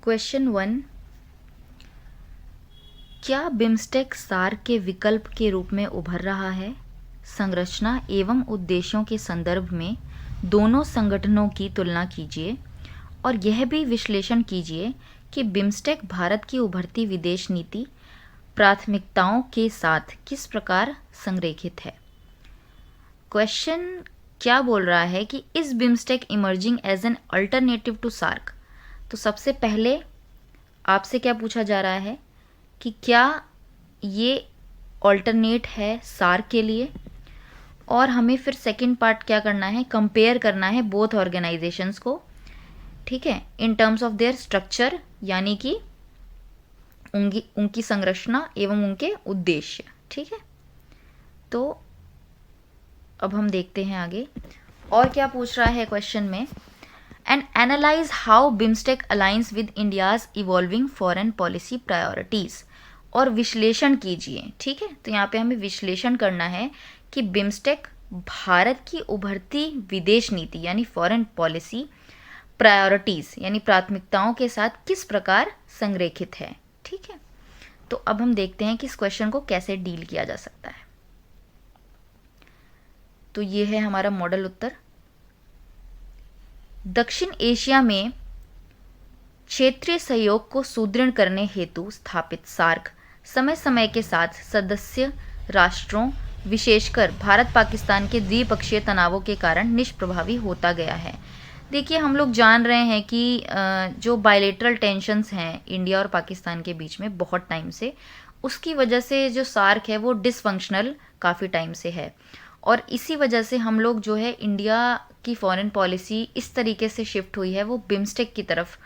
Question 1, क्या BIMSTEC SAARC के विकल्प के रूप में उभर रहा है? संरचना एवं उद्देश्यों के संदर्भ में दोनों संगठनों की तुलना कीजिए और यह भी विश्लेषण कीजिए कि बिम्स्टेक भारत की उभरती विदेश नीति प्राथमिकताओं के साथ किस प्रकार संरेखित है। क्वेश्चन क्या बोल रहा है कि is BIMSTEC emerging as an alternative to SAARC. तो सबसे पहले आपसे क्या पूछा जा रहा है कि क्या ये ऑल्टरनेट है सार्क के लिए, और हमें फिर सेकंड पार्ट क्या करना है, कंपेयर करना है बोथ ऑर्गेनाइजेशंस को, ठीक है, in terms of their structure, यानी कि उनकी संरचना एवं उनके उद्देश्य। ठीक है, तो अब हम देखते हैं आगे और क्या पूछ रहा है क्वेश्चन में। And analyse how BIMSTEC aligns with India's evolving foreign policy priorities. और विश्लेषण कीजिए। ठीक है, तो यहाँ पे हमें विश्लेषण करना है कि बिम्स्टेक भारत की उभरती विदेश नीति यानी फॉरेन पॉलिसी प्रायोरिटीज यानी प्राथमिकताओं के साथ किस प्रकार संरेखित है। ठीक है, तो अब हम देखते हैं कि इस क्वेश्चन को कैसे डील किया जा सकता है। तो ये है हमारा मॉडल उत्तर। दक्षिण एशिया में क्षेत्रीय सहयोग को सुदृढ़ करने हेतु स्थापित सार्क समय समय के साथ सदस्य राष्ट्रों विशेषकर भारत पाकिस्तान के द्विपक्षीय तनावों के कारण निष्प्रभावी होता गया है। देखिए, हम लोग जान रहे हैं कि जो बायलेटरल टेंशन्स हैं इंडिया और पाकिस्तान के बीच में बहुत टाइम से, उसकी वजह से जो सार्क है वो डिसफंक्शनल काफ़ी टाइम से है, और इसी वजह से हम लोग जो है इंडिया की फॉरेन पॉलिसी इस तरीके से शिफ्ट हुई है, वो बिम्स्टेक की तरफ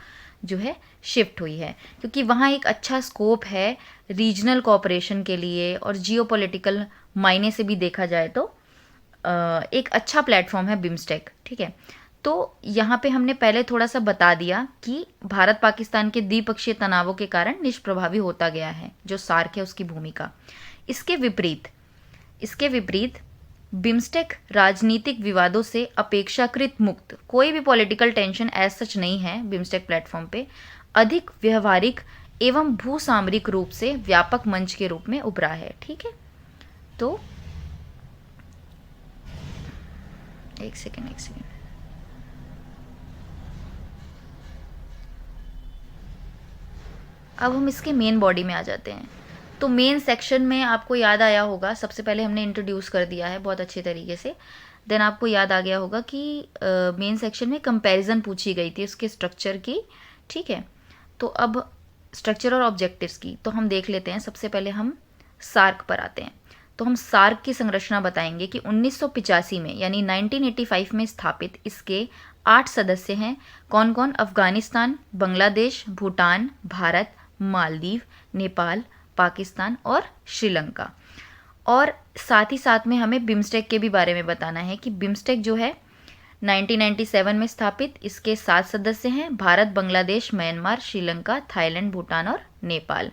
जो है शिफ्ट हुई है, क्योंकि वहाँ एक अच्छा स्कोप है रीजनल कोऑपरेशन के लिए, और जियोपॉलिटिकल मायने से भी देखा जाए तो एक अच्छा प्लेटफॉर्म है बिम्स्टेक। ठीक है, तो यहाँ पे हमने पहले थोड़ा सा बता दिया कि भारत पाकिस्तान के द्विपक्षीय तनावों के कारण निष्प्रभावी होता गया है जो सार्क है उसकी भूमिका। इसके विपरीत बिम्स्टेक राजनीतिक विवादों से अपेक्षाकृत मुक्त, कोई भी पॉलिटिकल टेंशन एज सच नहीं है बिम्स्टेक प्लेटफॉर्म पे, अधिक व्यवहारिक एवं भूसामरिक रूप से व्यापक मंच के रूप में उभरा है। ठीक है, तो एक सेकेंड अब हम इसके मेन बॉडी में आ जाते हैं। तो मेन सेक्शन में आपको याद आया होगा, सबसे पहले हमने इंट्रोड्यूस कर दिया है बहुत अच्छे तरीके से, देन आपको याद आ गया होगा कि मेन सेक्शन में कंपैरिजन पूछी गई थी उसके स्ट्रक्चर की। ठीक है, तो अब स्ट्रक्चर और ऑब्जेक्टिव्स की तो हम देख लेते हैं। सबसे पहले हम सार्क पर आते हैं। तो हम सार्क की संरचना बताएंगे कि 1985 में यानी 1985 में स्थापित इसके 8 सदस्य हैं। कौन कौन? अफगानिस्तान, बांग्लादेश, भूटान, भारत, मालदीव, नेपाल, पाकिस्तान और श्रीलंका। और साथ ही साथ में हमें बिम्स्टेक के भी बारे में बताना है कि बिम्स्टेक जो है 1997 में स्थापित, इसके 7 सदस्य हैं, भारत, बांग्लादेश, म्यांमार, श्रीलंका, थाईलैंड, भूटान और नेपाल।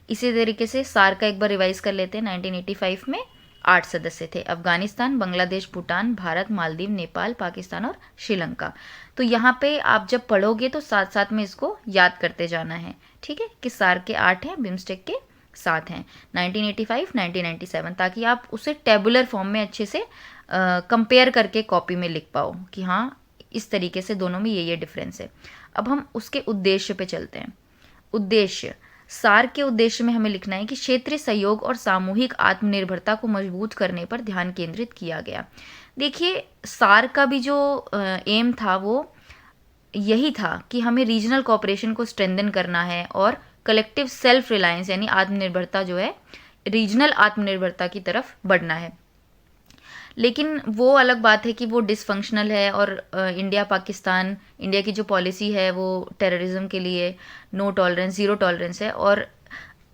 इसी तरीके से सार्क का एक बार रिवाइज कर लेते हैं। 1985 में 8 सदस्य थे, अफगानिस्तान, बांग्लादेश, भूटान, भारत, मालदीव, नेपाल, पाकिस्तान और श्रीलंका। तो यहाँ पे आप जब पढ़ोगे तो साथ साथ में इसको याद करते जाना है। ठीक है, कि सार्क के 8 हैं, बिम्स्टेक के 7 हैं, 1985, 1997, ताकि आप उसे टेबुलर फॉर्म में अच्छे से कंपेयर करके कॉपी में लिख पाओ कि हाँ इस तरीके से दोनों में ये डिफरेंस है। अब हम उसके उद्देश्य पे चलते हैं। उद्देश्य, सार्क के उद्देश्य में हमें लिखना है कि क्षेत्रीय सहयोग और सामूहिक आत्मनिर्भरता को मजबूत करने पर ध्यान केंद्रित किया गया। देखिए, सार्क का भी जो एम था वो यही था कि हमें रीजनल कोऑपरेशन को स्ट्रेंथन करना है और कलेक्टिव सेल्फ रिलायंस यानी आत्मनिर्भरता जो है रीजनल आत्मनिर्भरता की तरफ बढ़ना है। लेकिन वो अलग बात है कि वो डिसफंक्शनल है, और इंडिया की जो पॉलिसी है वो टेररिज्म के लिए नो टॉलरेंस, ज़ीरो टॉलरेंस है,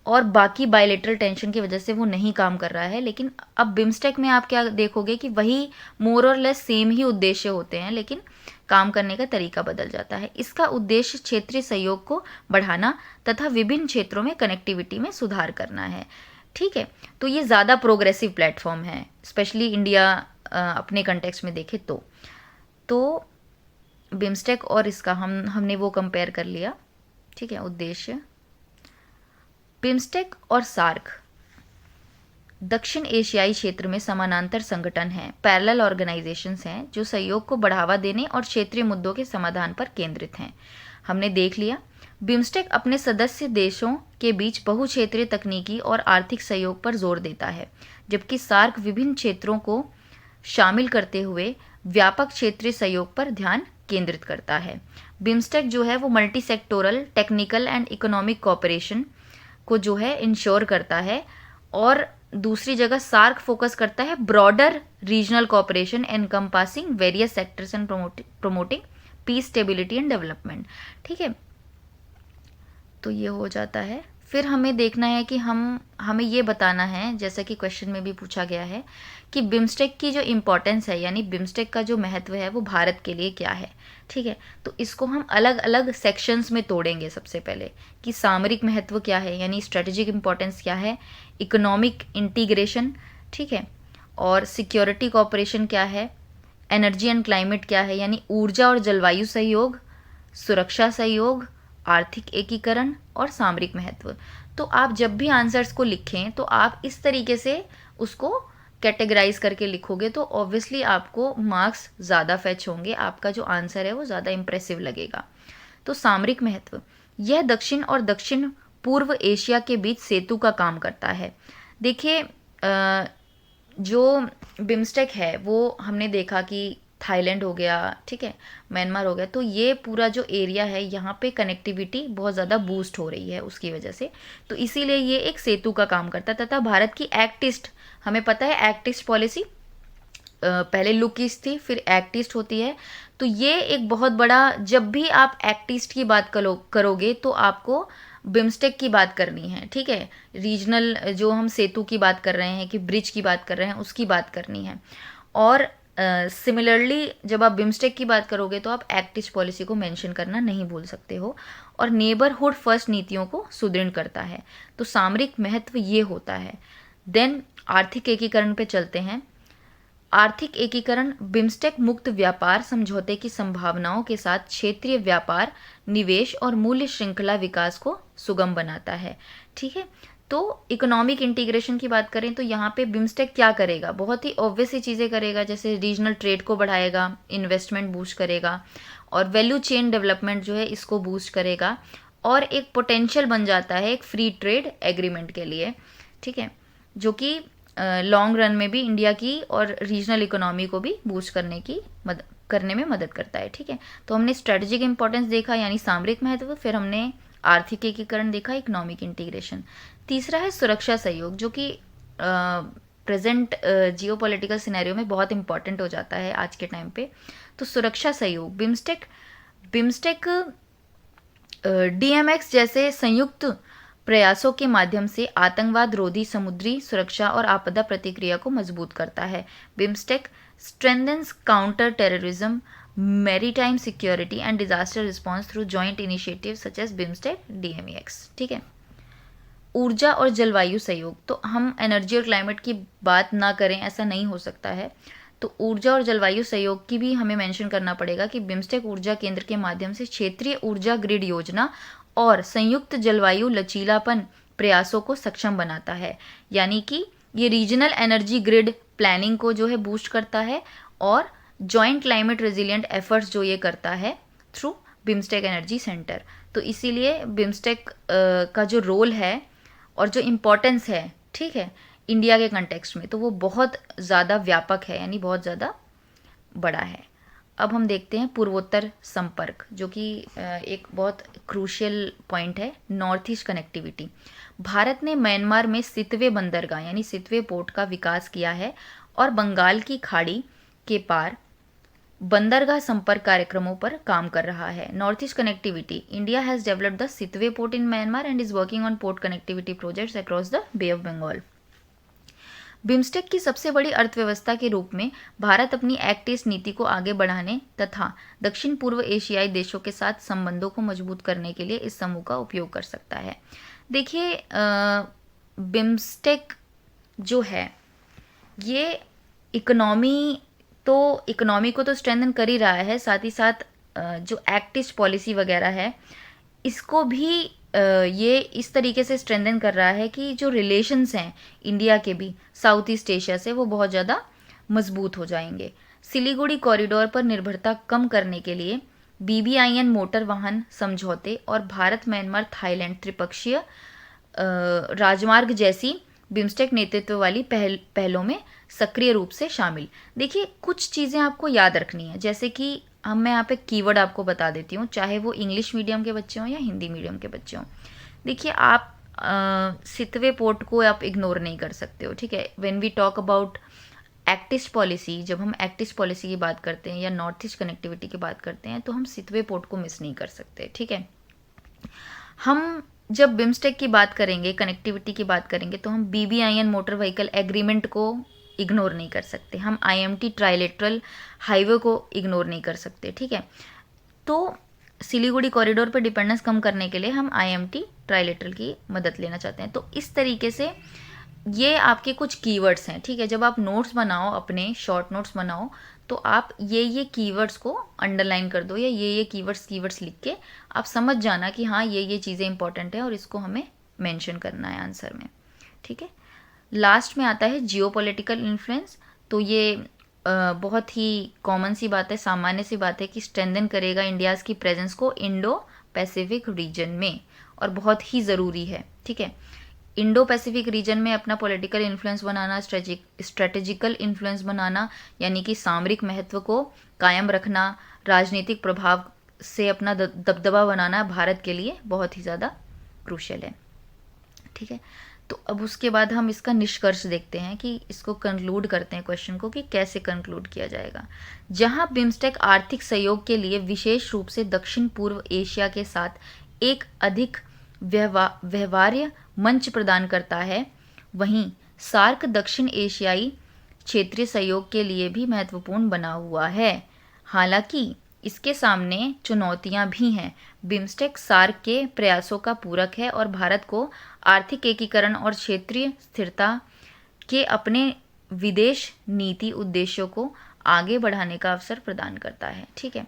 और बाकी बायलेटरल टेंशन की वजह से वो नहीं काम कर रहा है। लेकिन अब बिम्स्टेक में आप क्या देखोगे कि वही मोर और लेस सेम ही उद्देश्य होते हैं, लेकिन काम करने का तरीका बदल जाता है। इसका उद्देश्य क्षेत्रीय सहयोग को बढ़ाना तथा विभिन्न क्षेत्रों में कनेक्टिविटी में सुधार करना है। ठीक है, तो ये ज़्यादा प्रोग्रेसिव प्लेटफॉर्म है, स्पेशली इंडिया अपने कंटेक्स्ट में देखे तो बिम्स्टेक और इसका हमने वो कंपेयर कर लिया। ठीक है, उद्देश्य। बिम्स्टेक और सार्क दक्षिण एशियाई क्षेत्र में समानांतर संगठन हैं, पैरेलल ऑर्गेनाइजेशंस हैं जो सहयोग को बढ़ावा देने और क्षेत्रीय मुद्दों के समाधान पर केंद्रित हैं। हमने देख लिया, बिम्स्टेक अपने सदस्य देशों के बीच बहुक्षेत्रीय तकनीकी और आर्थिक सहयोग पर जोर देता है, जबकि सार्क विभिन्न क्षेत्रों को शामिल करते हुए व्यापक क्षेत्रीय सहयोग पर ध्यान केंद्रित करता है। बिम्स्टेक जो है वो multi sectoral technical and economic cooperation को जो है इंश्योर करता है, और दूसरी जगह सार्क फोकस करता है broader regional cooperation encompassing various sectors and promoting peace, stability and development. ठीक है, तो ये हो जाता है। फिर हमें देखना है कि हमें ये बताना है, जैसा कि क्वेश्चन में भी पूछा गया है, कि बिम्स्टेक की जो इम्पोर्टेंस है, यानी बिम्स्टेक का जो महत्व है वो भारत के लिए क्या है। ठीक है, तो इसको हम अलग अलग सेक्शंस में तोड़ेंगे। सबसे पहले कि सामरिक महत्व क्या है, यानी स्ट्रेटेजिक इम्पोर्टेंस क्या है, इकोनॉमिक इंटीग्रेशन, ठीक है, और सिक्योरिटी कोऑपरेशन क्या है, एनर्जी एंड क्लाइमेट क्या है, यानी ऊर्जा और जलवायु सहयोग, सुरक्षा सहयोग, आर्थिक एकीकरण और सामरिक महत्व। तो आप जब भी आंसर्स को लिखें तो आप इस तरीके से उसको कैटेगराइज करके लिखोगे तो ऑब्वियसली आपको मार्क्स ज़्यादा फैच होंगे, आपका जो आंसर है वो ज़्यादा इंप्रेसिव लगेगा। तो सामरिक महत्व, यह दक्षिण और दक्षिण पूर्व एशिया के बीच सेतु का काम करता है। देखिए, जो बिम्स्टेक है वो हमने देखा कि थाईलैंड हो गया, ठीक है, म्यांमार हो गया, तो ये पूरा जो एरिया है यहाँ पे कनेक्टिविटी बहुत ज़्यादा बूस्ट हो रही है उसकी वजह से, तो इसीलिए ये एक सेतु का काम करता है। तथा भारत की एक्ट ईस्ट, हमें पता है एक्ट ईस्ट पॉलिसी, पहले लुक ईस्ट थी फिर एक्ट ईस्ट होती है, तो ये एक बहुत बड़ा, जब भी आप एक्ट ईस्ट की बात करोगे तो आपको बिम्स्टेक की बात करनी है। ठीक है, रीजनल जो हम सेतु की बात कर रहे हैं कि ब्रिज की बात कर रहे हैं उसकी बात करनी है। और सिमिलरली जब आप बिम्स्टेक की बात करोगे तो आप एक्ट ईस्ट पॉलिसी को मेंशन करना नहीं भूल सकते हो। और नेबरहुड फर्स्ट नीतियों को सुदृढ़ करता है। तो सामरिक महत्व ये होता है। देन आर्थिक एकीकरण पे चलते हैं। आर्थिक एकीकरण बिम्स्टेक मुक्त व्यापार समझौते की संभावनाओं के साथ क्षेत्रीय व्यापार, निवेश और मूल्य श्रृंखला विकास को सुगम बनाता है। ठीक है, तो इकोनॉमिक इंटीग्रेशन की बात करें तो यहाँ पे बिम्स्टेक क्या करेगा, बहुत ही ऑब्वियस ही चीज़ें करेगा, जैसे रीजनल ट्रेड को बढ़ाएगा, इन्वेस्टमेंट बूस्ट करेगा, और वैल्यू चेन डेवलपमेंट जो है इसको बूस्ट करेगा, और एक पोटेंशियल बन जाता है एक फ्री ट्रेड एग्रीमेंट के लिए। ठीक है, जो कि लॉन्ग रन में भी इंडिया की और रीजनल इकोनॉमी को भी बूस्ट करने में मदद करता है। ठीक है, तो हमने स्ट्रेटेजिक इंपॉर्टेंस देखा यानी सामरिक महत्व, फिर हमने आर्थिक एकीकरण देखा, इकोनॉमिक इंटीग्रेशन। तीसरा है सुरक्षा सहयोग, जो कि प्रेजेंट जियोपॉलिटिकल सिनेरियो में बहुत इंपॉर्टेंट हो जाता है आज के टाइम पे। तो सुरक्षा सहयोग, बिम्स्टेक DMX जैसे संयुक्त प्रयासों के माध्यम से आतंकवाद रोधी समुद्री सुरक्षा और आपदा प्रतिक्रिया को मजबूत करता है। BIMSTEC strengthens counter terrorism, maritime security and disaster response through joint initiative such as BIMSTEC DMEX। ठीक है, ऊर्जा और जलवायु सहयोग, तो हम एनर्जी और क्लाइमेट की बात ना करें ऐसा नहीं हो सकता है, तो ऊर्जा और जलवायु सहयोग की भी हमें मेंशन करना पड़ेगा कि बिम्स्टेक ऊर्जा केंद्र के माध्यम से क्षेत्रीय ऊर्जा ग्रिड योजना और संयुक्त जलवायु लचीलापन प्रयासों को सक्षम बनाता है। यानी कि ये रीजनल एनर्जी ग्रिड प्लानिंग को जो है बूस्ट करता है, और जॉइंट क्लाइमेट रेजिलिएंट एफर्ट्स जो ये करता है थ्रू बिम्स्टेक एनर्जी सेंटर। तो इसीलिए बिम्स्टेक का जो रोल है और जो इम्पोर्टेंस है, ठीक है, इंडिया के कंटेक्स्ट में, तो वो बहुत ज़्यादा व्यापक है, यानी बहुत ज़्यादा बड़ा है। अब हम देखते हैं पूर्वोत्तर संपर्क, जो कि एक बहुत क्रूशियल पॉइंट है, नॉर्थ ईस्ट कनेक्टिविटी। भारत ने म्यांमार में सितवे बंदरगाह यानी सितवे पोर्ट का विकास किया है और बंगाल की खाड़ी के पार बंदरगाह संपर्क कार्यक्रमों पर काम कर रहा है। North east connectivity, India has developed the Sittwe port in Myanmar and is working on port connectivity projects across the Bay of Bengal. BIMSTEC की सबसे बड़ी अर्थव्यवस्था के रूप में भारत अपनी एक्ट ईस्ट नीति को आगे बढ़ाने तथा दक्षिण पूर्व एशियाई देशों के साथ संबंधों को मजबूत करने के लिए इस समूह का उपयोग कर सकता है। देखिए, बिम्स्टेक जो है ये इकोनॉमी को तो स्ट्रेंथन कर ही रहा है, साथ ही साथ जो एक्ट ईस्ट पॉलिसी वगैरह है इसको भी ये इस तरीके से स्ट्रेंथन कर रहा है कि जो रिलेशंस हैं इंडिया के भी साउथ ईस्ट एशिया से, वो बहुत ज़्यादा मजबूत हो जाएंगे। सिलीगुड़ी कॉरिडोर पर निर्भरता कम करने के लिए BBIN मोटर वाहन समझौते और भारत म्यांमार थाईलैंड त्रिपक्षीय राजमार्ग जैसी बिम्स्टेक नेतृत्व वाली पहलों में सक्रिय रूप से शामिल। देखिए, कुछ चीज़ें आपको याद रखनी है, जैसे कि मैं यहाँ पे कीवर्ड आपको बता देती हूँ, चाहे वो इंग्लिश मीडियम के बच्चे हों या हिंदी मीडियम के बच्चे हों। देखिए, आप सितवे पोर्ट को आप इग्नोर नहीं कर सकते हो, ठीक है। When we talk about act east policy, जब हम एक्ट ईस्ट पॉलिसी की बात करते हैं या नॉर्थ ईस्ट कनेक्टिविटी की बात करते हैं, तो हम सितवे पोर्ट को मिस नहीं कर सकते, ठीक है। हम जब बिम्स्टेक की बात करेंगे, कनेक्टिविटी की बात करेंगे, तो हम BBIN मोटर व्हीकल एग्रीमेंट को इग्नोर नहीं कर सकते, हम IMT ट्राइलेटरल हाईवे को इग्नोर नहीं कर सकते, ठीक है। तो सिलीगुड़ी कॉरिडोर पर डिपेंडेंस कम करने के लिए हम IMT ट्राइलेटरल की मदद लेना चाहते हैं। तो इस तरीके से ये आपके कुछ कीवर्ड्स हैं, ठीक है। जब आप नोट्स बनाओ, अपने शॉर्ट नोट्स बनाओ, तो आप ये कीवर्ड्स को अंडरलाइन कर दो, या ये कीवर्ड्स लिख के आप समझ जाना कि हाँ, ये चीज़ें इंपॉर्टेंट है और इसको हमें मेंशन करना है आंसर में, ठीक है। लास्ट में आता है जियोपॉलिटिकल इन्फ्लुएंस। तो ये बहुत ही कॉमन सी बात है, सामान्य सी बात है कि स्ट्रेंथन करेगा इंडियाज़ की प्रेजेंस को इंडो पैसिफिक रीजन में, और बहुत ही ज़रूरी है, ठीक है। इंडो पैसिफिक रीजन में अपना पॉलिटिकल इन्फ्लुएंस बनाना, स्ट्रेटेजिकल इन्फ्लुएंस बनाना, यानी कि सामरिक महत्व को कायम रखना, राजनीतिक प्रभाव से अपना दबदबा बनाना भारत के लिए बहुत ही ज़्यादा क्रूशियल है, ठीक है। तो अब उसके बाद हम इसका निष्कर्ष देखते हैं कि इसको कंक्लूड करते हैं क्वेश्चन को, कि कैसे कंक्लूड किया जाएगा। जहां बिम्स्टेक आर्थिक सहयोग के लिए विशेष रूप से दक्षिण पूर्व एशिया के साथ एक अधिक व्यवहार्य मंच प्रदान करता है, वहीं सार्क दक्षिण एशियाई क्षेत्रीय सहयोग के लिए भी महत्वपूर्ण बना हुआ है। हालांकि इसके सामने चुनौतियां भी हैं। बिम्स्टेक सार्क के प्रयासों का पूरक है और भारत को आर्थिक एकीकरण और क्षेत्रीय स्थिरता के अपने विदेश नीति उद्देश्यों को आगे बढ़ाने का अवसर प्रदान करता है, ठीक है।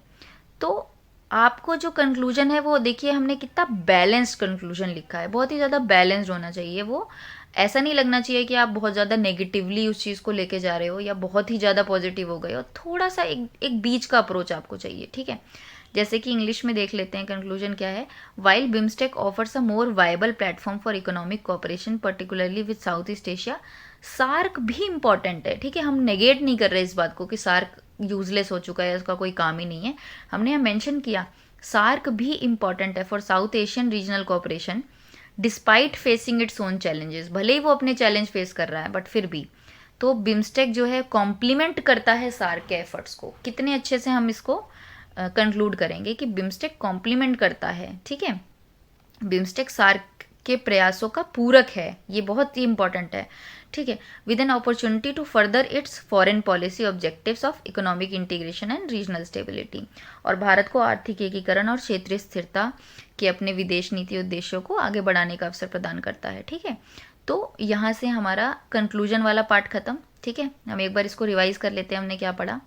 तो आपको जो कंक्लूजन है वो देखिए, हमने कितना बैलेंस्ड कंक्लूजन लिखा है, बहुत ही ज़्यादा बैलेंस्ड होना चाहिए वो। ऐसा नहीं लगना चाहिए कि आप बहुत ज़्यादा नेगेटिवली उस चीज़ को लेके जा रहे हो या बहुत ही ज़्यादा पॉजिटिव हो गए हो। थोड़ा सा एक बीच का अप्रोच आपको चाहिए, ठीक है। जैसे कि इंग्लिश में देख लेते हैं कंक्लूजन क्या है। While BIMSTEC offers a more viable platform for economic cooperation particularly with south east Asia, SAARC भी इंपॉर्टेंट है, ठीक है। हम नेगेट नहीं कर रहे इस बात को कि सार्क यूजलेस हो चुका है, उसका कोई काम ही नहीं है। हमने यहाँ मेंशन किया सार्क भी इंपॉर्टेंट है for south Asian regional cooperation despite facing its own challenges. भले ही वो अपने चैलेंज फेस कर रहा है, बट फिर भी तो बिम्स्टेक जो है कॉम्प्लीमेंट करता है सार्क के एफर्ट्स को। कितने अच्छे से हम इसको कंक्लूड करेंगे कि बिम्स्टेक कॉम्प्लीमेंट करता है, ठीक है। बिम्स्टेक सार्क के प्रयासों का पूरक है, ये बहुत ही इंपॉर्टेंट है, ठीक है। With an opportunity to further its foreign policy objectives of economic integration and regional stability, और भारत को आर्थिक एकीकरण और क्षेत्रीय स्थिरता के अपने विदेश नीति उद्देश्यों को आगे बढ़ाने का अवसर प्रदान करता है, ठीक है। तो यहाँ से हमारा कंक्लूजन वाला पार्ट खत्म, ठीक है। हम एक बार इसको रिवाइज कर लेते हैं हमने क्या पढ़ा,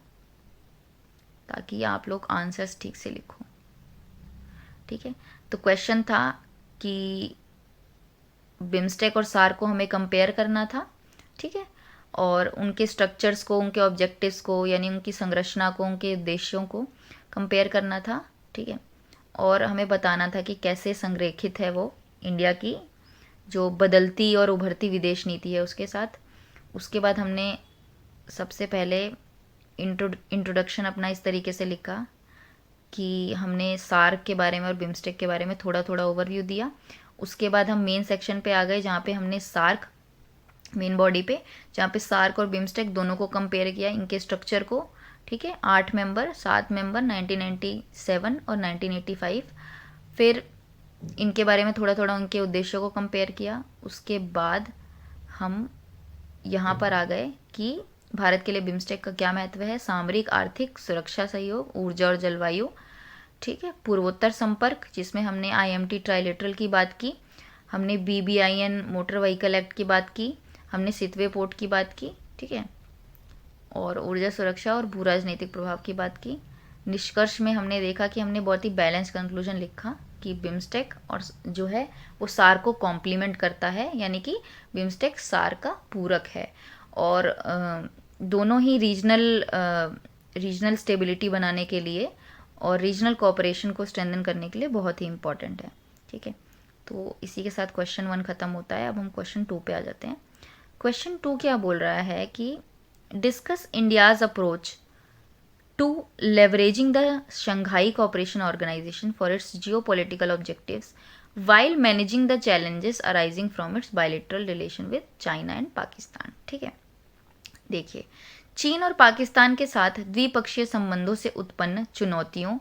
ताकि आप लोग आंसर्स ठीक से लिखो, ठीक है। तो क्वेश्चन था कि बिम्स्टेक और सार्क को हमें कंपेयर करना था, ठीक है, और उनके स्ट्रक्चर्स को, उनके ऑब्जेक्टिव्स को, यानी उनकी संरचना को, उनके उद्देश्यों को कंपेयर करना था, ठीक है। और हमें बताना था कि कैसे संरेखित है वो इंडिया की जो बदलती और उभरती विदेश नीति है उसके साथ। उसके बाद हमने सबसे पहले इंट्रोडक्शन अपना इस तरीके से लिखा कि हमने सार्क के बारे में और बिम्स्टेक के बारे में थोड़ा थोड़ा ओवरव्यू दिया। उसके बाद हम मेन सेक्शन पे आ गए, जहाँ पे हमने सार्क मेन बॉडी पे, जहाँ पे सार्क और बिम्स्टेक दोनों को कंपेयर किया, इनके स्ट्रक्चर को, ठीक है। 8 मेंबर, 7 मेंबर, 1997 और 1985। फिर इनके बारे में थोड़ा थोड़ा उनके उद्देश्यों को कंपेयर किया। उसके बाद हम यहाँ पर आ गए कि भारत के लिए बिम्स्टेक का क्या महत्व है, सामरिक, आर्थिक, सुरक्षा सहयोग, ऊर्जा और जलवायु, ठीक है। पूर्वोत्तर संपर्क, जिसमें हमने IMT ट्राइलेटरल की बात की, हमने BBIN मोटर व्हीकल एक्ट की बात की, हमने सितवे पोर्ट की बात की, ठीक है, और ऊर्जा सुरक्षा और भू राजनीतिक प्रभाव की बात की। निष्कर्ष में हमने देखा कि हमने बहुत ही बैलेंस कंक्लूजन लिखा, कि बिम्स्टेक और जो है वो सार्क को कॉम्प्लीमेंट करता है, यानी कि बिम्स्टेक सार्क का पूरक है, और दोनों ही रीजनल स्टेबिलिटी बनाने के लिए और रीजनल कोऑपरेशन को स्ट्रेंथन करने के लिए बहुत ही इम्पॉर्टेंट है। ठीक है, तो इसी के साथ क्वेश्चन 1 ख़त्म होता है। अब हम क्वेश्चन 2 पे आ जाते हैं। क्वेश्चन 2 क्या बोल रहा है कि discuss India's approach to leveraging the Shanghai Cooperation Organization for its geopolitical objectives while managing the challenges arising from its bilateral relation with China and Pakistan। ठीक है, देखिए, चीन और पाकिस्तान के साथ द्विपक्षीय संबंधों से उत्पन्न चुनौतियों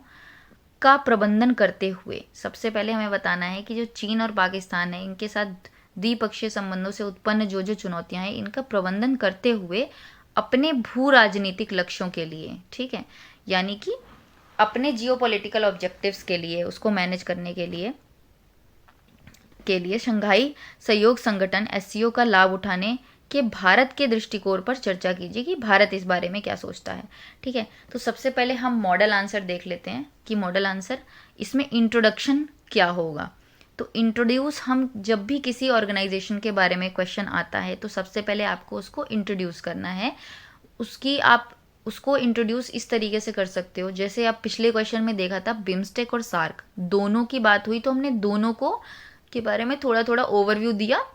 का प्रबंधन करते हुए, सबसे पहले हमें बताना है कि जो चीन और पाकिस्तान है इनके साथ द्विपक्षीय संबंधों से उत्पन्न जो जो चुनौतियां हैं इनका प्रबंधन करते हुए अपने भू राजनीतिक लक्ष्यों के लिए, ठीक है, यानी कि अपने जियोपॉलिटिकल ऑब्जेक्टिव्स के लिए, उसको मैनेज करने के लिए शंघाई सहयोग संगठन एससीओ का लाभ उठाने के भारत के दृष्टिकोण पर चर्चा कीजिए कि भारत इस बारे में क्या सोचता है। ठीक है, तो सबसे पहले हम मॉडल आंसर देख लेते हैं कि मॉडल आंसर इसमें इंट्रोडक्शन क्या होगा। तो इंट्रोड्यूस, हम जब भी किसी ऑर्गेनाइजेशन के बारे में क्वेश्चन आता है तो सबसे पहले आपको उसको इंट्रोड्यूस करना है। आप उसको इंट्रोड्यूस इस तरीके से कर सकते हो, जैसे आप पिछले क्वेश्चन में देखा था बिम्स्टेक और सार्क दोनों की बात हुई तो हमने दोनों को के बारे में थोड़ा थोड़ा ओवरव्यू दिया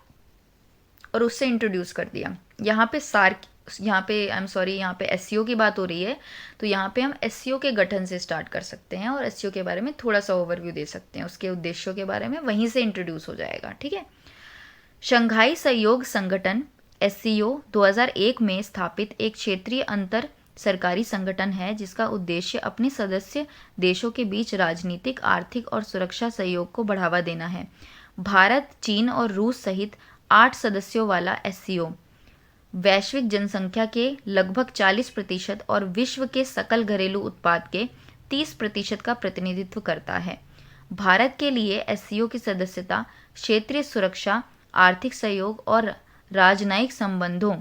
और उससे इंट्रोड्यूस कर दिया। यहाँ पे यहाँ पे एससीओ की बात हो रही है, तो यहाँ पे हम एससीओ के गठन से स्टार्ट कर सकते हैं और एससीओ के बारे में थोड़ा सा ओवरव्यू दे सकते हैं, उसके उद्देश्यों के बारे में वहीं से इंट्रोड्यूस हो जाएगा। ठीक है, शंघाई सहयोग संगठन एससीओ 2001 में स्थापित एक क्षेत्रीय अंतर सरकारी संगठन है जिसका उद्देश्य अपने सदस्य देशों के बीच राजनीतिक, आर्थिक और सुरक्षा सहयोग को बढ़ावा देना है। भारत, चीन और रूस सहित 8 सदस्यों वाला एससीओ वैश्विक जनसंख्या के लगभग 40% और विश्व के सकल घरेलू उत्पाद के 30% का प्रतिनिधित्व करता है। भारत के लिए एससीओ की सदस्यता क्षेत्रीय सुरक्षा, आर्थिक सहयोग और राजनयिक संबंधों,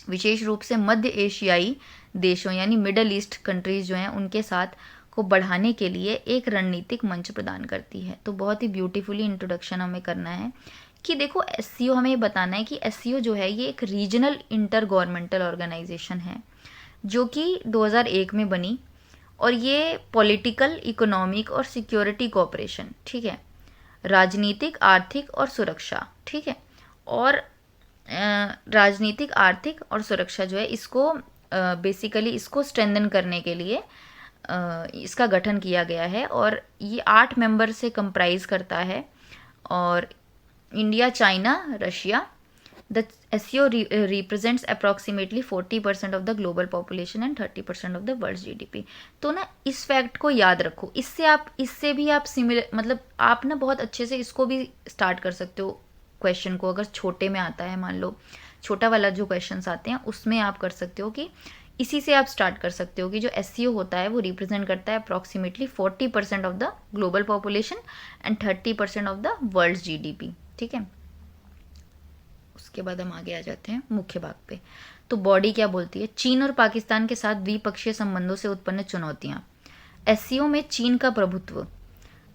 विशेष रूप से मध्य एशियाई देशों यानी मिडल ईस्ट कंट्रीज जो हैं उनके साथ को बढ़ाने के लिए एक रणनीतिक मंच प्रदान करती है। तो बहुत ही ब्यूटीफुली इंट्रोडक्शन हमें करना है कि देखो एससीओ, हमें ये बताना है कि एससीओ जो है ये एक रीजनल इंटर गवर्नमेंटल ऑर्गेनाइजेशन है जो कि 2001 में बनी, और ये पॉलिटिकल, इकोनॉमिक और सिक्योरिटी कोऑपरेशन, ठीक है, राजनीतिक, आर्थिक और सुरक्षा, ठीक है, और राजनीतिक, आर्थिक और सुरक्षा जो है इसको बेसिकली इसको स्ट्रेंथन करने के लिए इसका गठन किया गया है, और ये 8 मेंबर से कंप्राइज करता है, और India, China, Russia. The SCO represents approximately 40% of the global population and 30% of the world GDP. तो ना इस फैक्ट को याद रखो, इससे भी आप मतलब आप ना बहुत अच्छे से इसको भी स्टार्ट कर सकते हो क्वेश्चन को। अगर छोटे में आता है, मान लो छोटा वाला जो क्वेश्चंस आते हैं उसमें आप कर सकते हो कि इसी से आप स्टार्ट कर सकते हो कि जो एससीओ होता है वो रिप्रेजेंट करता है approximately 40% of the global population and 30% of the world GDP. ठीक है, उसके बाद हम आगे आ जाते हैं मुख्य भाग पे। तो बॉडी क्या बोलती है? चीन और पाकिस्तान के साथ द्विपक्षीय संबंधों से उत्पन्न चुनौतियां। एससीओ में चीन का प्रभुत्व।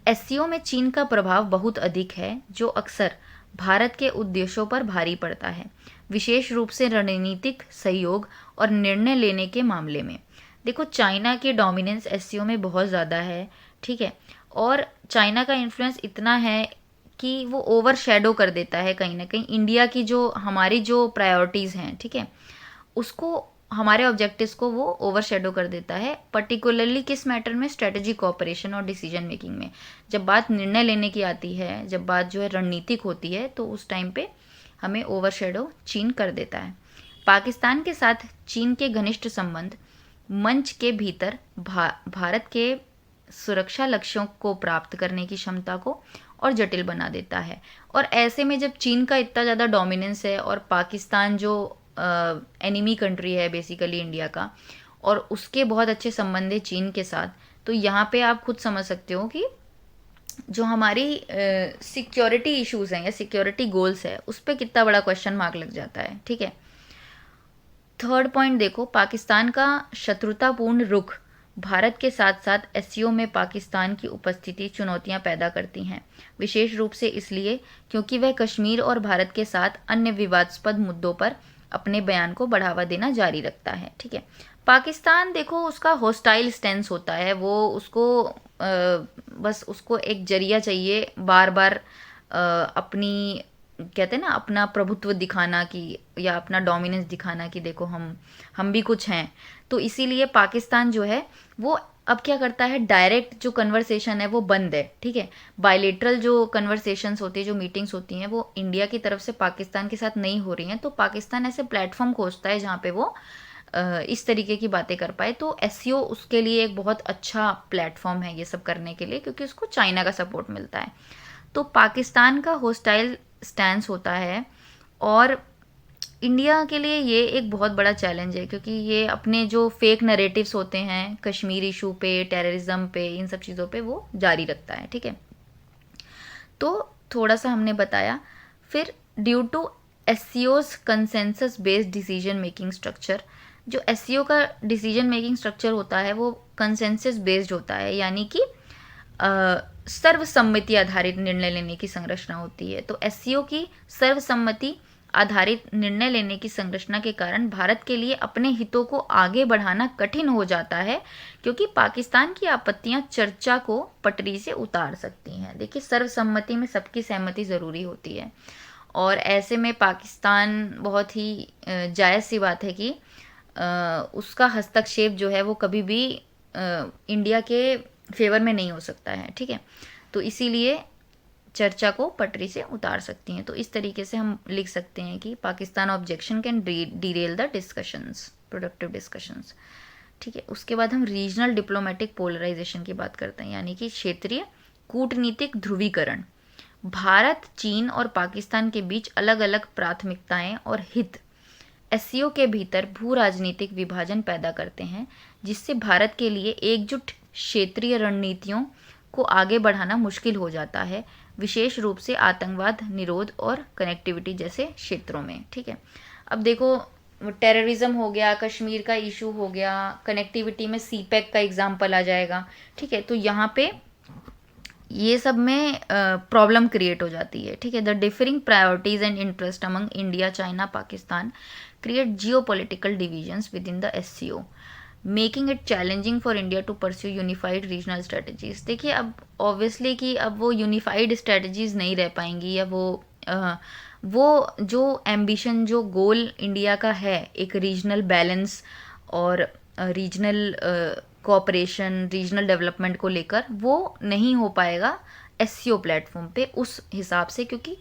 एससीओ में चीन का प्रभाव बहुत अधिक है जो अक्सर भारत के उद्देश्यों पर भारी पड़ता है, विशेष रूप से रणनीतिक सहयोग और निर्णय लेने के मामले में। देखो चाइना की डोमिनेंस एससीओ में बहुत ज़्यादा है, ठीक है, और चाइना का इन्फ्लुएंस इतना है कि वो ओवर शेडो कर देता है कहीं ना कहीं इंडिया की जो हमारी जो प्रायोरिटीज़ हैं, ठीक है, उसको, हमारे ऑब्जेक्टिव्स को वो ओवर शेडो कर देता है, पर्टिकुलरली किस मैटर में? स्ट्रेटेजिक कोऑपरेशन और डिसीजन मेकिंग में। जब बात निर्णय लेने की आती है, जब बात जो है रणनीतिक होती है, तो उस टाइम पे हमें ओवर शेडो चीन कर देता है। पाकिस्तान के साथ चीन के घनिष्ठ संबंध मंच के भीतर भारत के सुरक्षा लक्ष्यों को प्राप्त करने की क्षमता को और जटिल बना देता है। और ऐसे में जब चीन का इतना ज़्यादा डोमिनेंस है और पाकिस्तान जो एनिमी कंट्री है बेसिकली इंडिया का, और उसके बहुत अच्छे संबंध है चीन के साथ, तो यहाँ पे आप खुद समझ सकते हो कि जो हमारी सिक्योरिटी इश्यूज हैं या सिक्योरिटी गोल्स है उस पर कितना बड़ा क्वेश्चन मार्क लग जाता है। ठीक है, थर्ड पॉइंट देखो, पाकिस्तान का शत्रुतापूर्ण रुख भारत के साथ साथ एससीओ में पाकिस्तान की उपस्थिति चुनौतियां पैदा करती हैं, विशेष रूप से इसलिए क्योंकि वह कश्मीर और भारत के साथ अन्य विवादास्पद मुद्दों पर अपने बयान को बढ़ावा देना जारी रखता है। ठीक है, पाकिस्तान देखो उसका हॉस्टाइल स्टेंस होता है, वो उसको बस उसको एक जरिया चाहिए बार बार अपनी, कहते हैं ना, अपना प्रभुत्व दिखाना की या अपना डोमिनेंस दिखाना कि देखो हम भी कुछ हैं। तो इसीलिए पाकिस्तान जो है वो अब क्या करता है, डायरेक्ट जो कन्वर्सेशन है वो बंद है। ठीक है, बायलेटरल जो कन्वर्सेशंस होती है, जो मीटिंग्स होती हैं, वो इंडिया की तरफ से पाकिस्तान के साथ नहीं हो रही हैं। तो पाकिस्तान ऐसे प्लेटफॉर्म खोजता है जहाँ पे वो इस तरीके की बातें कर पाए। तो एससीओ उसके लिए एक बहुत अच्छा प्लेटफॉर्म है ये सब करने के लिए, क्योंकि उसको चाइना का सपोर्ट मिलता है। तो पाकिस्तान का होस्टाइल स्टैंस होता है और इंडिया के लिए ये एक बहुत बड़ा चैलेंज है, क्योंकि ये अपने जो फेक नरेटिव्स होते हैं कश्मीर इशू पे, टेररिज्म पे, इन सब चीज़ों पे वो जारी रखता है। ठीक है, तो थोड़ा सा हमने बताया। फिर ड्यू टू एससीओज consensus based decision making structure, जो एससीओ का डिसीजन मेकिंग स्ट्रक्चर होता है वो कंसेंसस बेस्ड होता है, यानी कि सर्वसम्मति आधारित निर्णय लेने की संरचना होती है। तो एससीओ की सर्वसम्मति आधारित निर्णय लेने की संरचना के कारण भारत के लिए अपने हितों को आगे बढ़ाना कठिन हो जाता है, क्योंकि पाकिस्तान की आपत्तियां चर्चा को पटरी से उतार सकती हैं। देखिए, सर्वसम्मति में सबकी सहमति ज़रूरी होती है, और ऐसे में पाकिस्तान बहुत ही जायज़ सी बात है कि उसका हस्तक्षेप जो है वो कभी भी इंडिया के फेवर में नहीं हो सकता है। ठीक है, तो इसीलिए चर्चा को पटरी से उतार सकती हैं। तो इस तरीके से हम लिख सकते हैं कि Pakistan objection can Daryl the discussions, productive discussions. ठीक है, उसके बाद हम रीजनल डिप्लोमेटिक पोलराइजेशन की बात करते हैं, यानी कि क्षेत्रीय कूटनीतिक ध्रुवीकरण। भारत, चीन और पाकिस्तान के बीच अलग अलग प्राथमिकताएं और हित एससीओ के भीतर भू राजनीतिक विभाजन पैदा करते हैं, जिससे भारत के लिए एकजुट क्षेत्रीय रणनीतियों को आगे बढ़ाना मुश्किल हो जाता है, विशेष रूप से आतंकवाद निरोध और कनेक्टिविटी जैसे क्षेत्रों में। ठीक है, अब देखो, टेररिज्म हो गया, कश्मीर का इशू हो गया, कनेक्टिविटी में सीपैक का एग्जाम्पल आ जाएगा। ठीक है, तो यहाँ पे ये सब में प्रॉब्लम क्रिएट हो जाती है। ठीक है, the differing priorities and interest among India, China, Pakistan create geopolitical divisions within the SCO, making it challenging for India to pursue unified regional strategies. देखिए, अब ऑब्वियसली कि अब वो यूनिफाइड स्ट्रेटजीज नहीं रह पाएंगी, या वो जो एम्बिशन, जो गोल इंडिया का है, एक रीजनल बैलेंस और रीजनल कोऑपरेशन, रीजनल डेवलपमेंट को लेकर, वो नहीं हो पाएगा एससीओ प्लेटफॉर्म पे उस हिसाब से, क्योंकि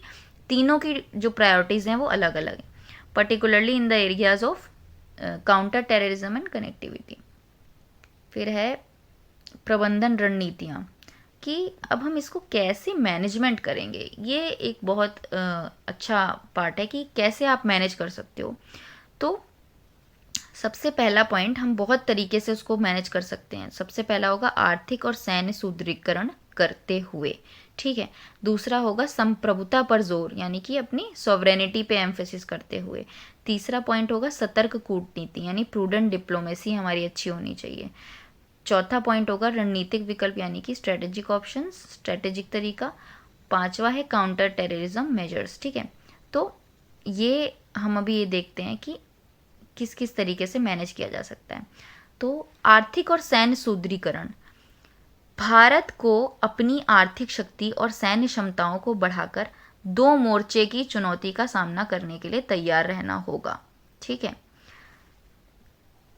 तीनों की जो प्रायोरिटीज़ हैं वो अलग अलग हैं, particularly in the areas of counter terrorism and connectivity. फिर है प्रबंधन रणनीतियाँ, कि अब हम इसको कैसे मैनेजमेंट करेंगे। ये एक बहुत अच्छा पार्ट है कि कैसे आप मैनेज कर सकते हो। तो सबसे पहला पॉइंट, हम बहुत तरीके से उसको मैनेज कर सकते हैं। सबसे पहला होगा आर्थिक और सैन्य सुदृढ़ीकरण करते हुए। ठीक है, दूसरा होगा संप्रभुता पर जोर, यानी कि अपनी सॉवरेनिटी पे एम्फेसिस करते हुए। तीसरा पॉइंट होगा सतर्क कूटनीति, यानी प्रूडेंट डिप्लोमेसी हमारी अच्छी होनी चाहिए। चौथा पॉइंट होगा रणनीतिक विकल्प, यानी कि स्ट्रेटेजिक ऑप्शंस, स्ट्रेटेजिक तरीका। पांचवा है काउंटर टेररिज्म मेजर्स। ठीक है, तो ये हम अभी ये देखते हैं कि किस किस तरीके से मैनेज किया जा सकता है। तो आर्थिक और सैन्य सुदृढ़ीकरण, भारत को अपनी आर्थिक शक्ति और सैन्य क्षमताओं को बढ़ाकर दो मोर्चे की चुनौती का सामना करने के लिए तैयार रहना होगा। ठीक है,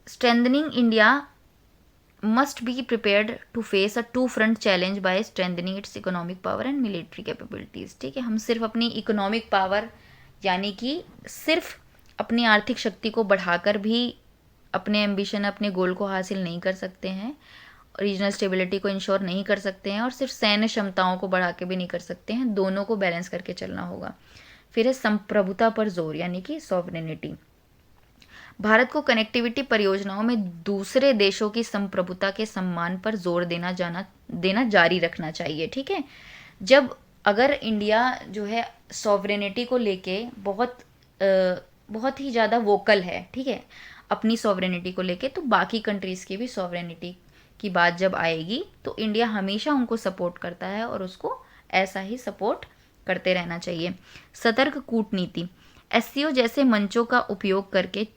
strengthening India must be prepared to face a two-front challenge by strengthening its economic power and military capabilities। ठीक है, हम सिर्फ अपनी इकोनॉमिक पावर, यानी कि सिर्फ अपनी आर्थिक शक्ति को बढ़ाकर भी अपने एम्बिशन, अपने गोल को हासिल नहीं कर सकते हैं, रीजनल स्टेबिलिटी को इंश्योर नहीं कर सकते हैं, और सिर्फ सैन्य क्षमताओं को बढ़ा के भी नहीं कर सकते हैं। दोनों को बैलेंस करके चलना होगा। फिर है संप्रभुता पर जोर, यानी कि सॉवरेनिटी। भारत को कनेक्टिविटी परियोजनाओं में दूसरे देशों की संप्रभुता के सम्मान पर जोर देना जारी रखना चाहिए। ठीक है, जब अगर इंडिया जो है सॉवरेनिटी को लेके बहुत ही ज़्यादा वोकल है, ठीक है, अपनी सॉवरेनिटी को लेके, तो बाकी कंट्रीज़ की भी सॉवरेनिटी की बात जब आएगी तो इंडिया हमेशा उनको सपोर्ट करता है और उसको ऐसा ही सपोर्ट करते रहना चाहिए। सतर्क कूटनीति, एससीओ जैसे मंचों का उपयोग करके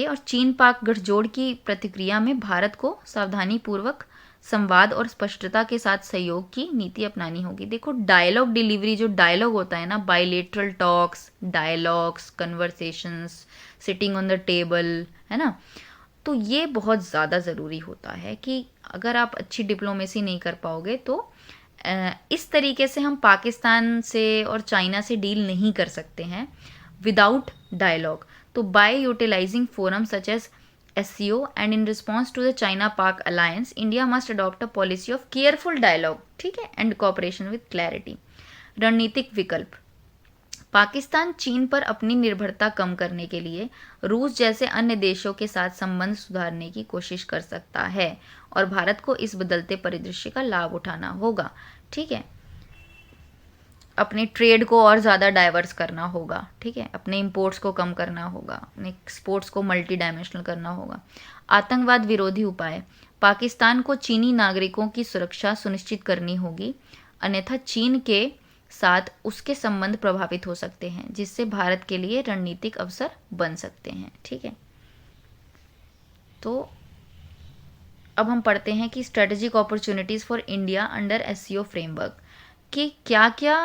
और चीन पाक गठजोड़ की प्रतिक्रिया में भारत को सावधानी पूर्वक संवाद और स्पष्टता के साथ सहयोग की नीति अपनानी होगी। देखो डायलॉग डिलीवरी, जो डायलॉग होता है ना, bilateral talks, dialogues, conversations, sitting on the table, है ना, तो ये बहुत ज़्यादा ज़रूरी होता है कि अगर आप अच्छी डिप्लोमेसी नहीं कर पाओगे तो इस तरीके से हम पाकिस्तान से और चाइना से डील नहीं कर सकते हैं विदाउट डायलॉग। तो by utilising forum such as SCO and in response to the China-Pak alliance, India must adopt a policy of careful dialogue, ठीक है, and cooperation with clarity। रणनीतिक विकल्प, पाकिस्तान चीन पर अपनी निर्भरता कम करने के लिए रूस जैसे अन्य देशों के साथ संबंध सुधारने की कोशिश कर सकता है और भारत को इस बदलते परिदृश्य का लाभ उठाना होगा। ठीक है, अपने ट्रेड को और ज़्यादा डाइवर्स करना होगा। ठीक है, अपने इंपोर्ट्स को कम करना होगा, अपने एक्सपोर्ट्स को मल्टी डायमेंशनल करना होगा। आतंकवाद विरोधी उपाय, पाकिस्तान को चीनी नागरिकों की सुरक्षा सुनिश्चित करनी होगी, अन्यथा चीन के साथ उसके संबंध प्रभावित हो सकते हैं, जिससे भारत के लिए रणनीतिक अवसर बन सकते हैं। ठीक है, तो अब हम पढ़ते हैं कि strategic opportunities for India under SCO framework, कि क्या क्या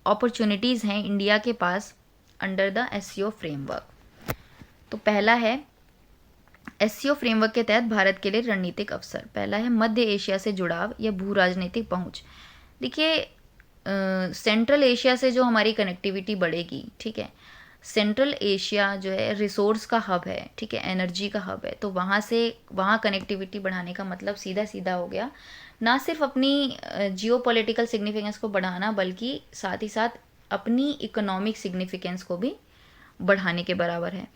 अपॉर्चुनिटीज़ हैं इंडिया के पास अंडर द SCO फ्रेमवर्क। तो पहला है SCO फ्रेमवर्क के तहत भारत के लिए रणनीतिक अवसर। पहला है मध्य एशिया से जुड़ाव या भू राजनीतिक पहुँच। देखिए सेंट्रल एशिया से जो हमारी कनेक्टिविटी बढ़ेगी, ठीक है, सेंट्रल एशिया जो है रिसोर्स का हब है, ठीक है, एनर्जी का हब है, तो वहाँ कनेक्टिविटी बढ़ाने का मतलब सीधा सीधा हो गया ना सिर्फ अपनी जियोपॉलिटिकल सिग्निफिकेंस को बढ़ाना, बल्कि साथ ही साथ अपनी इकोनॉमिक सिग्निफिकेंस को भी बढ़ाने के बराबर है।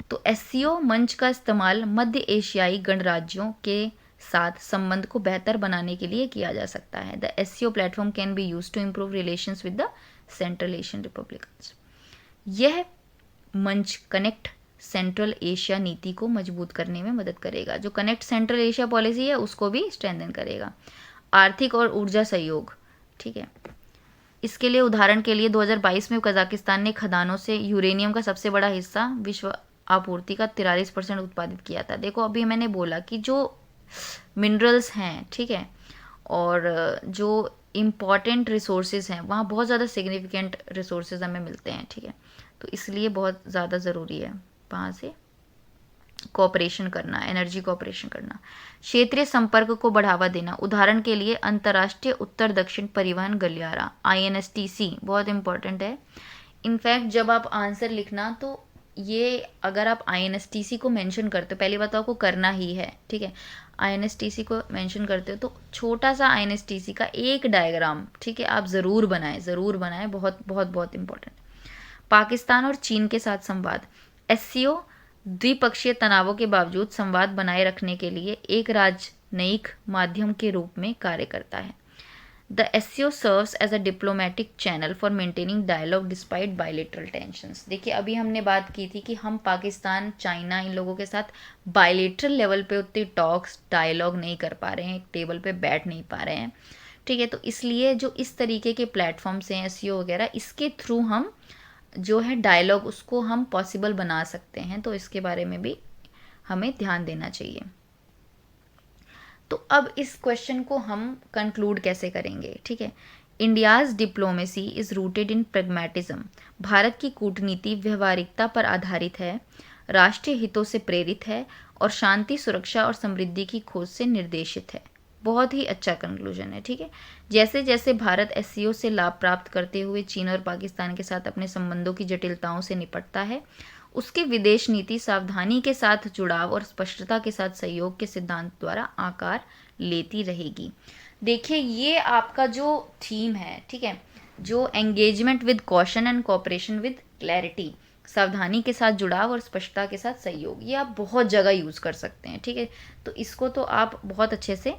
तो SCO मंच का इस्तेमाल मध्य एशियाई गणराज्यों के साथ संबंध को बेहतर बनाने के लिए किया जा सकता है। The SCO platform can be use to improve relations with the central Asian republics. यह मंच कनेक्ट सेंट्रल एशिया नीति को मजबूत करने में मदद करेगा। जो कनेक्ट सेंट्रल एशिया पॉलिसी है उसको भी स्ट्रेंथन करेगा। आर्थिक और ऊर्जा सहयोग, ठीक है, इसके लिए उदाहरण के लिए 2022 में कजाकिस्तान ने खदानों से यूरेनियम का सबसे बड़ा हिस्सा विश्व आपूर्ति का 43% उत्पादित किया था। देखो अभी मैंने बोला कि जो मिनरल्स हैं, ठीक है, और जो इम्पॉर्टेंट रिसोर्सेज हैं वहाँ बहुत ज़्यादा सिग्निफिकेंट रिसोर्सेज हमें मिलते हैं। ठीक है, तो इसलिए बहुत ज़्यादा ज़रूरी है वहाँ से कोऑपरेशन करना, एनर्जी कोऑपरेशन करना। क्षेत्रीय संपर्क को बढ़ावा देना, उदाहरण के लिए अंतर्राष्ट्रीय उत्तर दक्षिण परिवहन गलियारा INSTC बहुत इंपॉर्टेंट है। इनफैक्ट जब आप आंसर लिखना तो ये अगर आप INSTC को मेंशन करते हो, पहली बात तो आपको करना ही है, ठीक है, INSTC को मेंशन करते हो तो छोटा सा INSTC का एक डायग्राम, ठीक है, आप ज़रूर बनाएं, बहुत बहुत बहुत इंपॉर्टेंट। पाकिस्तान और चीन के साथ संवाद, SCO द्विपक्षीय तनावों के बावजूद संवाद बनाए रखने के लिए एक राजनयिक माध्यम के रूप में कार्य करता है। The SCO serves as a diplomatic channel for maintaining dialogue despite bilateral tensions. देखिए अभी हमने बात की थी कि हम पाकिस्तान, चाइना, इन लोगों के साथ बायलेटरल लेवल पे उतनी टॉक्स, डायलॉग नहीं कर पा रहे हैं, एक टेबल पे बैठ नहीं पा रहे हैं। ठीक है, तो इसलिए जो इस तरीके के प्लेटफॉर्म्स हैं SCO वगैरह, इसके थ्रू हम जो है डायलॉग उसको हम पॉसिबल बना सकते हैं। तो इसके बारे में भी हमें ध्यान देना चाहिए। तो अब इस क्वेश्चन को हम कंक्लूड कैसे करेंगे? ठीक है, India's diplomacy is rooted in pragmatism. Bharat की कूटनीति व्यवहारिकता पर आधारित है, राष्ट्रीय हितों से प्रेरित है और शांति, सुरक्षा और समृद्धि की खोज से निर्देशित है। बहुत ही अच्छा कंक्लूजन है। ठीक है, जैसे जैसे भारत SCO से लाभ प्राप्त करते हुए चीन और पाकिस्तान के साथ अपने संबंधों की जटिलताओं से निपटता है, उसकी विदेश नीति सावधानी के साथ जुड़ाव और स्पष्टता के साथ सहयोग के सिद्धांत द्वारा आकार लेती रहेगी। देखिए ये आपका जो थीम है, ठीक है, जो engagement with caution and cooperation with clarity, सावधानी के साथ जुड़ाव और स्पष्टता के साथ सहयोग, ये आप बहुत जगह यूज़ कर सकते हैं। ठीक है, तो इसको तो आप बहुत अच्छे से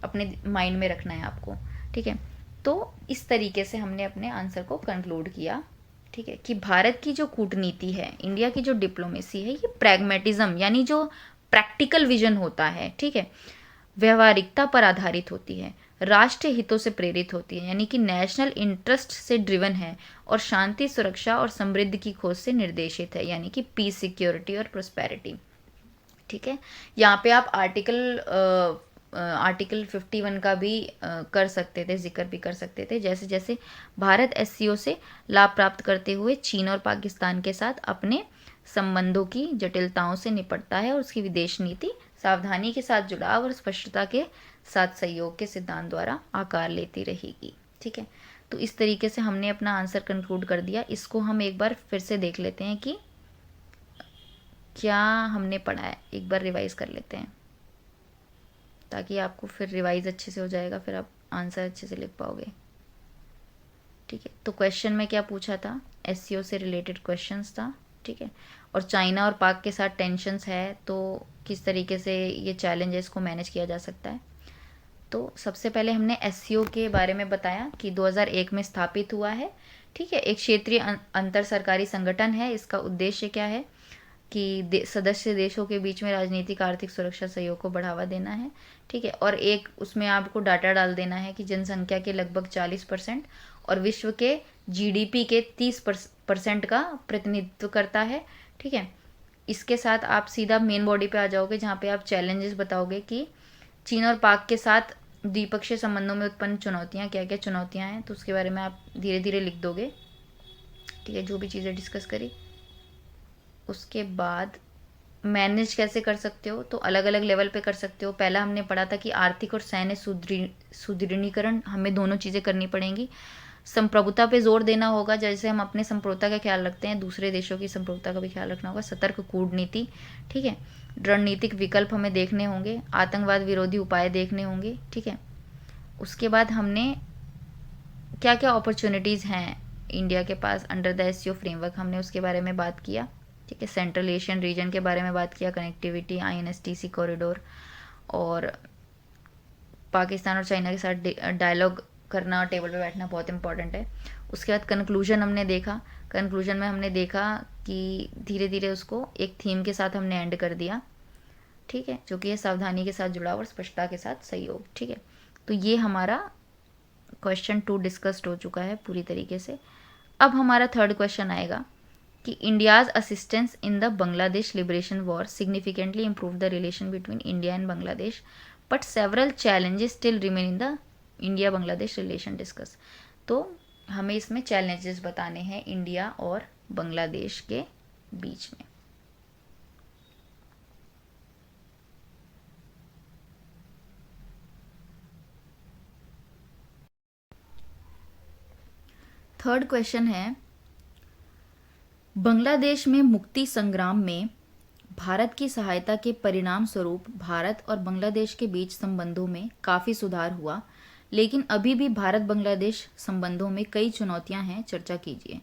अपने माइंड में रखना है आपको। ठीक है, तो इस तरीके से हमने अपने आंसर को कंक्लूड किया। ठीक है, कि भारत की जो कूटनीति है, इंडिया की जो डिप्लोमेसी है, ये प्रैग्मेटिज्म यानी जो प्रैक्टिकल विजन होता है, ठीक है, व्यवहारिकता पर आधारित होती है, राष्ट्रीय हितों से प्रेरित होती है यानी कि नेशनल इंटरेस्ट से ड्रिवन है, और शांति, सुरक्षा और समृद्धि की खोज से निर्देशित है यानी कि पीस, सिक्योरिटी और प्रोस्पेरिटी। ठीक है, यहाँ पे आप आर्टिकल 51 का भी कर सकते थे, जिक्र भी कर सकते थे। जैसे जैसे भारत एससीओ से लाभ प्राप्त करते हुए चीन और पाकिस्तान के साथ अपने संबंधों की जटिलताओं से निपटता है, और उसकी विदेश नीति सावधानी के साथ जुड़ाव और स्पष्टता के साथ सहयोग के सिद्धांत द्वारा आकार लेती रहेगी। ठीक है, तो इस तरीके से हमने अपना आंसर कंक्लूड कर दिया। इसको हम एक बार फिर से देख लेते हैं कि क्या हमने पढ़ा है, एक बार रिवाइज कर लेते हैं, ताकि आपको फिर रिवाइज अच्छे से हो जाएगा, फिर आप आंसर अच्छे से लिख पाओगे। ठीक है, तो क्वेश्चन में क्या पूछा था, एससीओ से रिलेटेड क्वेश्चंस था। ठीक है, और चाइना और पाक के साथ टेंशन्स है, तो किस तरीके से ये चैलेंज है, इसको मैनेज किया जा सकता है। तो सबसे पहले हमने एससीओ के बारे में बताया कि 2001 में स्थापित हुआ है। ठीक है, एक क्षेत्रीय अंतर सरकारी संगठन है। इसका उद्देश्य क्या है कि सदस्य देशों के बीच में राजनीतिक, आर्थिक, सुरक्षा सहयोग को बढ़ावा देना है। ठीक है, और एक उसमें आपको डाटा डाल देना है कि जनसंख्या के लगभग 40% और विश्व के जीडीपी के 30% का प्रतिनिधित्व करता है। ठीक है, इसके साथ आप सीधा मेन बॉडी पे आ जाओगे, जहाँ पे आप चैलेंजेस बताओगे कि चीन और पाक के साथ द्विपक्षीय संबंधों में उत्पन्न चुनौतियाँ, क्या क्या चुनौतियाँ हैं, तो उसके बारे में आप धीरे धीरे लिख दोगे। ठीक है, जो भी चीज़ें डिस्कस करी, उसके बाद मैनेज कैसे कर सकते हो, तो अलग अलग लेवल पे कर सकते हो। पहला हमने पढ़ा था कि आर्थिक और सैन्य सुदृढ़ीकरण, हमें दोनों चीज़ें करनी पड़ेंगी। संप्रभुता पे जोर देना होगा, जैसे हम अपने संप्रभुता का ख्याल रखते हैं, दूसरे देशों की संप्रभुता का भी ख्याल रखना होगा। सतर्क कूटनीति, ठीक है, रणनीतिक विकल्प हमें देखने होंगे, आतंकवाद विरोधी उपाय देखने होंगे। ठीक है, उसके बाद हमने क्या क्या अपॉर्चुनिटीज़ हैं इंडिया के पास अंडर द एससीओ फ्रेमवर्क, हमने उसके बारे में बात किया। ठीक है, सेंट्रल एशियन रीजन के बारे में बात किया, कनेक्टिविटी, आईएनएसटीसी कॉरिडोर, और पाकिस्तान और चाइना के साथ डायलॉग करना, टेबल पे बैठना बहुत इंपॉर्टेंट है। उसके बाद कंक्लूजन हमने देखा। कंक्लूजन में हमने देखा कि धीरे धीरे उसको एक थीम के साथ हमने एंड कर दिया। ठीक है, जो कि है सावधानी के साथ जुड़ाव और स्पष्टता के साथ सहयोग। ठीक है, तो ये हमारा क्वेश्चन 2 डिस्कस्ड हो चुका है पूरी तरीके से। अब हमारा थर्ड क्वेश्चन आएगा कि India's assistance in the Bangladesh liberation war significantly improve the relation between India and Bangladesh, but several challenges still remain in the India Bangladesh relation discuss. तो हमें इसमें चैलेंजेस बताने हैं इंडिया और बांग्लादेश के बीच में। थर्ड क्वेश्चन है, बांग्लादेश में मुक्ति संग्राम में भारत की सहायता के परिणाम स्वरूप भारत और बांग्लादेश के बीच संबंधों में काफ़ी सुधार हुआ, लेकिन अभी भी भारत बांग्लादेश संबंधों में कई चुनौतियां हैं, चर्चा कीजिए।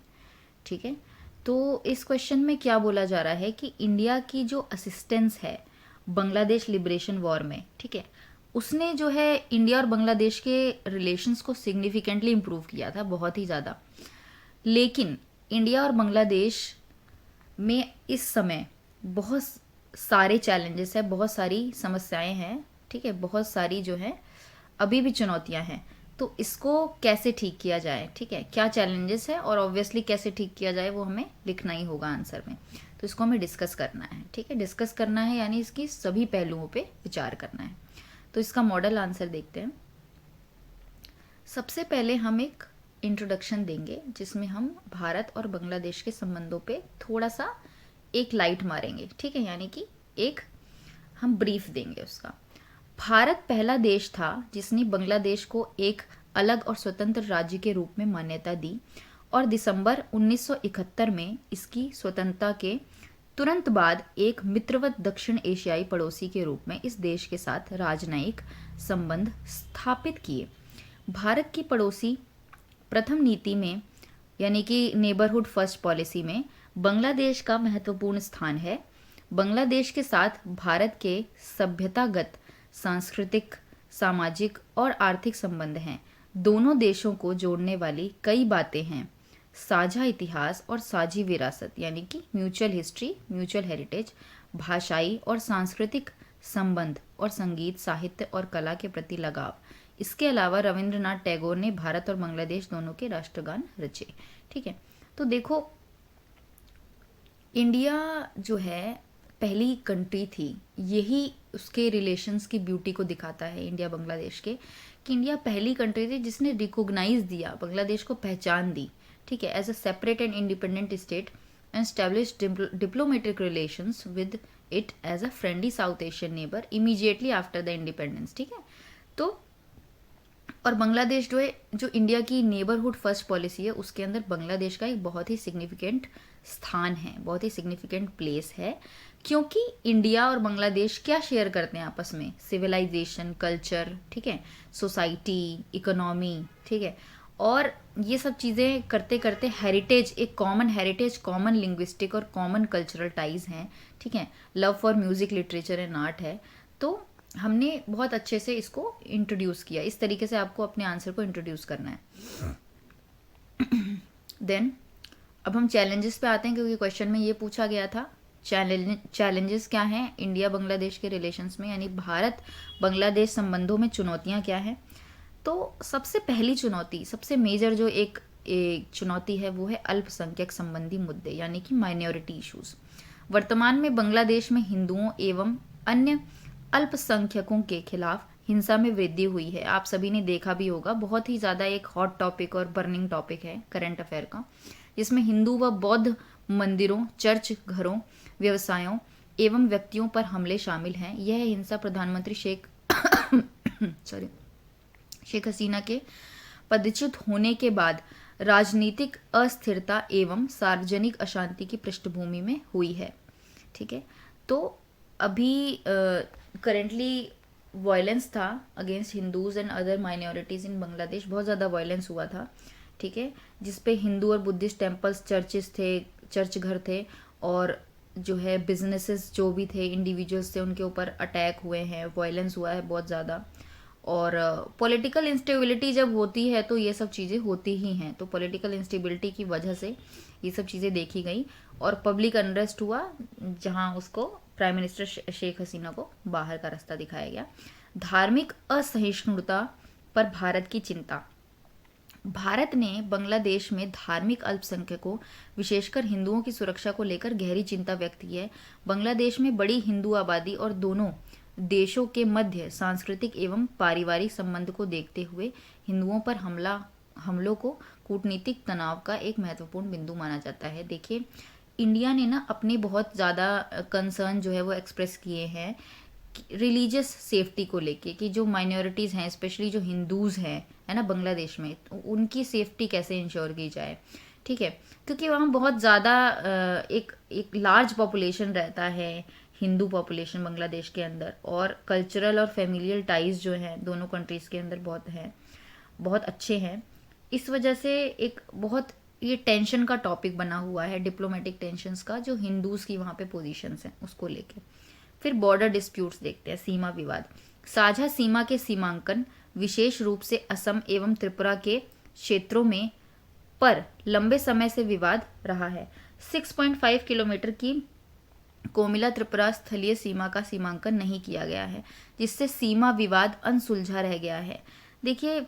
ठीक है, तो इस क्वेश्चन में क्या बोला जा रहा है कि इंडिया की जो असिस्टेंस है बांग्लादेश लिबरेशन वॉर में, ठीक है, उसने जो है इंडिया और बांग्लादेश के रिलेशंस को सिग्निफिकेंटली इम्प्रूव किया था, बहुत ही ज़्यादा। लेकिन इंडिया और बांग्लादेश में इस समय बहुत सारे चैलेंजेस है, बहुत सारी समस्याएं हैं। ठीक है, बहुत सारी जो है अभी भी चुनौतियां हैं। तो इसको कैसे ठीक किया जाए, ठीक है, क्या चैलेंजेस है, और ऑब्वियसली कैसे ठीक किया जाए वो हमें लिखना ही होगा आंसर में। तो इसको हमें डिस्कस करना है। ठीक है, डिस्कस करना है यानी इसकी सभी पहलुओं पे विचार करना है। तो इसका मॉडल आंसर देखते हैं। सबसे पहले हम एक इंट्रोडक्शन देंगे, जिसमें हम भारत और बांग्लादेश के संबंधों पे थोड़ा सा एक लाइट मारेंगे। ठीक है, यानी कि एक हम ब्रीफ देंगे उसका। भारत पहला देश था जिसने बांग्लादेश को एक अलग और स्वतंत्र राज्य के रूप में मान्यता दी, और दिसंबर 1971 में इसकी स्वतंत्रता के तुरंत बाद एक मित्रवत दक्षिण एशियाई पड़ोसी के रूप में इस देश के साथ राजनयिक संबंध स्थापित किए। भारत की पड़ोसी प्रथम नीति में, यानी कि नेबरहुड फर्स्ट पॉलिसी में, बांग्लादेश का महत्वपूर्ण स्थान है। बांग्लादेश के साथ भारत के सभ्यतागत, सांस्कृतिक, सामाजिक और आर्थिक संबंध हैं। दोनों देशों को जोड़ने वाली कई बातें हैं। साझा इतिहास और साझी विरासत, यानी कि म्यूचुअल हिस्ट्री, म्यूचुअल हेरिटेज, भाषाई और सांस्कृतिक संबंध और संगीत, साहित्य और कला के प्रति लगाव। इसके अलावा रविंद्रनाथ टैगोर ने भारत और बांग्लादेश दोनों के राष्ट्रगान रचे। ठीक है, तो देखो इंडिया जो है पहली कंट्री थी, यही उसके रिलेशंस की ब्यूटी को दिखाता है इंडिया बांग्लादेश के, कि इंडिया पहली कंट्री थी जिसने रिकॉग्नाइज दिया, बांग्लादेश को पहचान दी, ठीक है, as a separate and independent state and established diplomatic relations with it as a friendly south Asian neighbour immediately after the independence. ठीक है, तो और बांग्लादेश जो है, जो इंडिया की नेबरहुड फर्स्ट पॉलिसी है, उसके अंदर बांग्लादेश का एक बहुत ही सिग्निफिकेंट स्थान है, बहुत ही सिग्निफिकेंट प्लेस है, क्योंकि इंडिया और बांग्लादेश क्या शेयर करते हैं आपस में, सिविलाइजेशन, कल्चर, ठीक है, सोसाइटी, इकोनॉमी, ठीक है, और ये सब चीज़ें करते करते हेरिटेज, एक कॉमन हेरिटेज, कॉमन लिंग्विस्टिक और कॉमन कल्चरल टाइज हैं, ठीक है, love for music, literature and art है। तो हमने बहुत अच्छे से इसको इंट्रोड्यूस किया, इस तरीके से आपको अपने आंसर को इंट्रोड्यूस करना है। देन अब हम चैलेंजेस पे आते हैं, क्योंकि क्वेश्चन में ये पूछा गया था चैलेंजेस क्या हैं इंडिया बांग्लादेश के रिलेशंस में, यानी भारत बांग्लादेश संबंधों में चुनौतियां क्या हैं। तो सबसे पहली चुनौती, सबसे मेजर जो एक चुनौती है वो है अल्पसंख्यक संबंधी मुद्दे, यानी कि माइनॉरिटी इश्यूज। वर्तमान में बांग्लादेश में हिंदुओं एवं अन्य अल्पसंख्यकों के खिलाफ हिंसा में वृद्धि हुई है। आप सभी ने देखा भी होगा, बहुत ही ज़्यादा एक हॉट टॉपिक और बर्निंग टॉपिक है करंट अफेयर का, जिसमें हिंदू व बौद्ध मंदिरों, चर्च घरों, व्यवसायों एवं व्यक्तियों पर हमले शामिल हैं। यह हिंसा प्रधानमंत्री शेख हसीना के पदच्युत होने के बाद राजनीतिक अस्थिरता एवं सार्वजनिक अशांति की पृष्ठभूमि में हुई है। ठीक है, तो अभी करेंटली वायलेंस था against Hindus and other minorities in Bangladesh, बहुत ज़्यादा वायलेंस हुआ था, ठीक है, जिसपे हिंदू और बुद्धिस्ट टेम्पल्स, चर्चेस थे, चर्च घर थे, और जो है बिजनेसेस जो भी थे, इंडिविजुअल्स थे, उनके ऊपर अटैक हुए हैं, वायलेंस हुआ है बहुत ज़्यादा। और पॉलिटिकल इंस्टेबिलिटी जब होती है तो ये सब चीज़ें होती ही हैं, तो पॉलिटिकल इंस्टेबिलिटी की वजह से ये सब चीज़ें देखी गई, और पब्लिक अनरेस्ट हुआ, जहां उसको प्राइम मिनिस्टर शेख हसीना को बाहर का रास्ता दिखाया गया। धार्मिक असहिष्णुता पर भारत की चिंता। भारत ने बांग्लादेश में धार्मिक अल्पसंख्यकों, विशेषकर हिंदुओं की सुरक्षा को लेकर गहरी चिंता व्यक्त की है। बांग्लादेश में बड़ी हिंदू आबादी और दोनों देशों के मध्य सांस्कृतिक एवं पारिवारिक संबंध को देखते हुए हिंदुओं पर हमलों को कूटनीतिक तनाव का एक महत्वपूर्ण बिंदु माना जाता है। देखिए, इंडिया ने ना अपने बहुत ज़्यादा कंसर्न जो है वो एक्सप्रेस किए हैं रिलीजियस सेफ्टी को लेके, कि जो माइनॉरिटीज़ हैं, स्पेशली जो हिंदूज़ हैं, है ना, बांग्लादेश में, तो उनकी सेफ्टी कैसे इंश्योर की जाए। ठीक है, क्योंकि वहाँ बहुत ज़्यादा एक लार्ज पॉपुलेशन रहता है, हिंदू पॉपुलेशन बांग्लादेश के अंदर, और कल्चरल और फैमिलियल टाइज जो हैं दोनों कंट्रीज़ के अंदर बहुत हैं, बहुत अच्छे हैं। इस वजह से एक बहुत ये टेंशन का टॉपिक बना हुआ है, डिप्लोमेटिक टेंशन्स का, जो हिंदूज़ की वहाँ पे पोजीशंस हैं उसको लेके। फिर बॉर्डर डिस्प्यूट्स देखते हैं, सीमा विवाद। साझा सीमा के सीमांकन, विशेष रूप से असम एवं त्रिपुरा के क्षेत्रों में पर लंबे समय से विवाद रहा है। 6.5 किलोमीटर की कोमिला त्रिपुरा स्थलीय सीमा का सीमांकन नहीं किया गया है, जिससे सीमा विवाद अनसुलझा रह गया है। देखिए,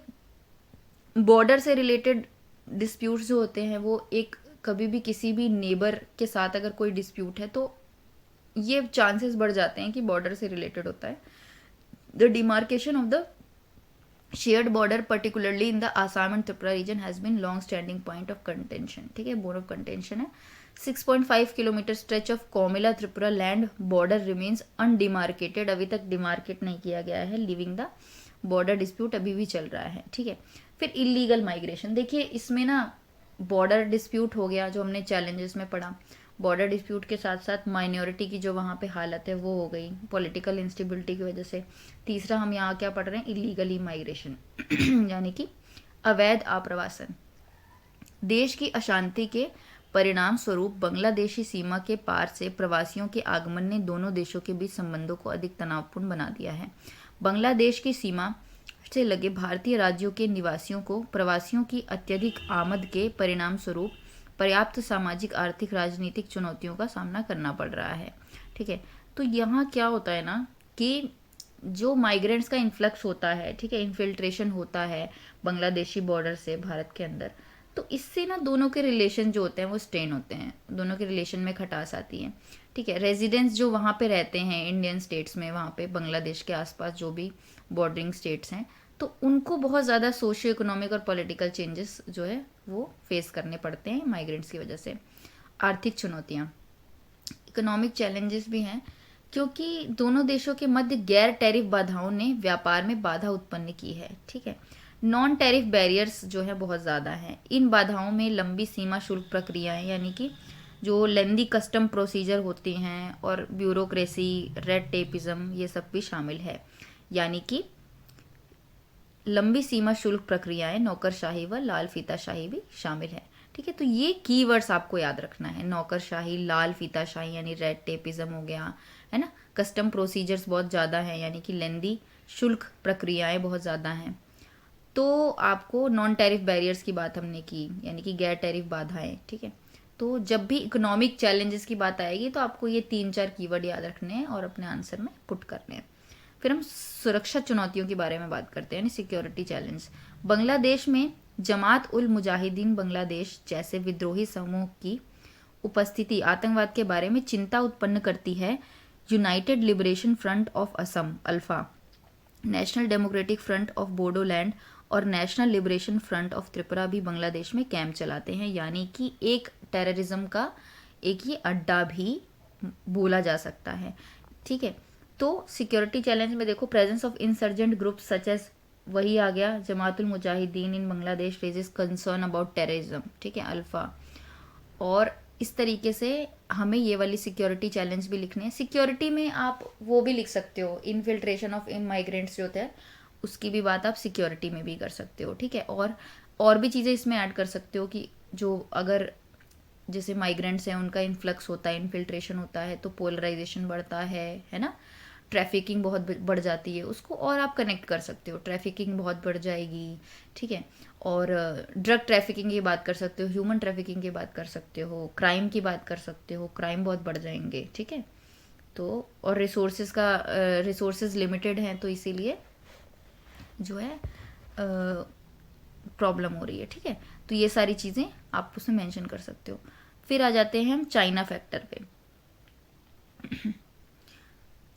बॉर्डर से रिलेटेड डिस्प्यूट्स जो होते हैं वो एक कभी भी किसी भी नेबर के साथ अगर कोई डिस्प्यूट है तो ये चांसेस बढ़ जाते हैं कि बॉर्डर से रिलेटेड होता है। The demarcation of the shared border particularly in the Assam and Tripura region has been long standing point of contention. ठीक है, बोन ऑफ कंटेंशन है। 6.5 kilometre stretch of Comilla Tripura land border remains undemarcated, अभी तक डिमार्केट नहीं किया गया है, लिविंग द बॉर्डर डिस्प्यूट अभी भी चल रहा है। ठीक है, फिर इलीगल माइग्रेशन। देखिए, इसमें ना बॉर्डर डिस्प्यूट हो गया जो हमने चैलेंजेस में पढ़ा, बॉर्डर डिस्प्यूट के साथ साथ माइनॉरिटी की जो वहाँ पे हालत है वो हो गई पॉलिटिकल इंस्टेबिलिटी की वजह से। तीसरा हम यहाँ क्या पढ़ रहे हैं, इलीगली माइग्रेशन यानी कि अवैध आप्रवासन। देश की अशांति के परिणाम स्वरूप बांग्लादेशी सीमा के पार से प्रवासियों के आगमन ने दोनों देशों के बीच संबंधों को अधिक तनावपूर्ण बना दिया है। बांग्लादेश की सीमा से लगे भारतीय राज्यों के निवासियों को प्रवासियों की अत्यधिक आमद के परिणाम स्वरूप पर्याप्त सामाजिक, आर्थिक, राजनीतिक चुनौतियों का सामना करना पड़ रहा है। ठीक है, तो यहाँ क्या होता है ना कि जो माइग्रेंट्स का इन्फ्लक्स होता है, ठीक है, इन्फिल्ट्रेशन होता है बांग्लादेशी बॉर्डर से भारत के अंदर, तो इससे ना दोनों के रिलेशन जो होते हैं वो स्ट्रेन होते हैं, दोनों के रिलेशन में खटास आती है, ठीक है। रेजिडेंट्स जो वहाँ पे रहते हैं इंडियन स्टेट्स में, वहाँ पे बांग्लादेश के आसपास जो भी बॉर्डरिंग स्टेट्स हैं, तो उनको बहुत ज़्यादा सोशियो इकोनॉमिक और पॉलिटिकल चेंजेस जो है वो फेस करने पड़ते हैं माइग्रेंट्स की वजह से। आर्थिक चुनौतियाँ, इकोनॉमिक चैलेंजेस भी हैं, क्योंकि दोनों देशों के मध्य गैर टैरिफ बाधाओं ने व्यापार में बाधा उत्पन्न की है, ठीक है। नॉन टैरिफ बैरियर्स जो है बहुत ज़्यादा हैं। इन बाधाओं में लंबी सीमा शुल्क प्रक्रियाएं, यानी कि जो लेंदी कस्टम प्रोसीजर होती हैं, और ब्यूरोक्रेसी, रेड टेपिज्म, ये सब भी शामिल है। यानी कि लंबी सीमा शुल्क प्रक्रियाएं, नौकरशाही व लाल फीताशाही भी शामिल है, ठीक है। तो ये कीवर्ड्स आपको याद रखना है, नौकरशाही, लाल फीताशाही यानी रेड टेपिज्म हो गया, है ना। कस्टम प्रोसीजर्स बहुत ज़्यादा हैं, यानी कि लेंदी शुल्क प्रक्रियाएं बहुत ज़्यादा हैं। तो आपको नॉन टैरिफ बैरियर्स की बात हमने की, यानी कि गैर टैरिफ बाधाएं, ठीक है। तो जब भी इकोनॉमिक चैलेंजेस की बात आएगी तो आपको ये 3-4 कीवर्ड याद रखने हैं और अपने आंसर में पुट करने हैं। फिर हम सुरक्षा चुनौतियों के बारे में बात करते हैं, यानी सिक्योरिटी चैलेंज। बांग्लादेश में जमात उल मुजाहिदीन बांग्लादेश जैसे विद्रोही समूह की उपस्थिति आतंकवाद के बारे में चिंता उत्पन्न करती है। United Liberation Front of Assam ULFA, National Democratic Front of Bodoland और National Liberation Front of Tripura भी बांग्लादेश में कैंप चलाते हैं, यानी कि एक टेररिज्म का एक ये अड्डा भी बोला जा सकता है, ठीक है। तो सिक्योरिटी चैलेंज में देखो, presence of insurgent group such as, वही आ गया, Jamatul Mujahideen in Bangladesh raises concern about terrorism, ठीक है, अल्फा। और इस तरीके से हमें ये वाली सिक्योरिटी चैलेंज भी लिखने हैं। सिक्योरिटी में आप वो भी लिख सकते हो, इनफिल्ट्रेशन ऑफ माइग्रेंट्स जो होता है उसकी भी बात आप सिक्योरिटी में भी कर सकते हो, ठीक है। और भी चीज़ें इसमें ऐड कर सकते हो कि जो अगर जैसे माइग्रेंट्स हैं उनका इन्फ्लक्स होता है, इन्फिल्ट्रेशन होता है, तो पोलराइजेशन बढ़ता है ना, ट्रैफिकिंग बहुत बढ़ जाती है, उसको और आप कनेक्ट कर सकते हो, ट्रैफिकिंग बहुत बढ़ जाएगी, ठीक है। और ड्रग ट्रैफिकिंग की बात कर सकते हो, ह्यूमन ट्रैफिकिंग की बात कर सकते हो, क्राइम की बात कर सकते हो, क्राइम बहुत बढ़ जाएंगे, ठीक है। तो और रिसोर्सेज लिमिटेड हैं, तो इसीलिए जो है प्रॉब्लम हो रही है, ठीक है। तो ये सारी चीज़ें आप उसमें मेंशन कर सकते हो। फिर आ जाते हैं हम चाइना फैक्टर पे।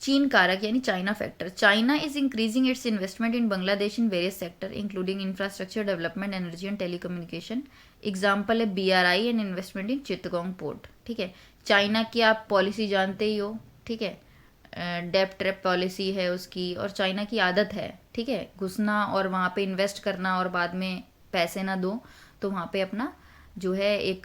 चीन कारक यानी China factor. China is increasing its investment in Bangladesh in various sector including infrastructure development, energy and telecommunication. Example है BRI and investment in Chittagong port, ठीक है। चाइना की आप पॉलिसी जानते ही हो, ठीक है, डेप्ट ट्रैप पॉलिसी है उसकी, और चाइना की आदत है, ठीक है, घुसना और वहाँ पे इन्वेस्ट करना और बाद में पैसे ना दो तो वहाँ पे अपना जो है एक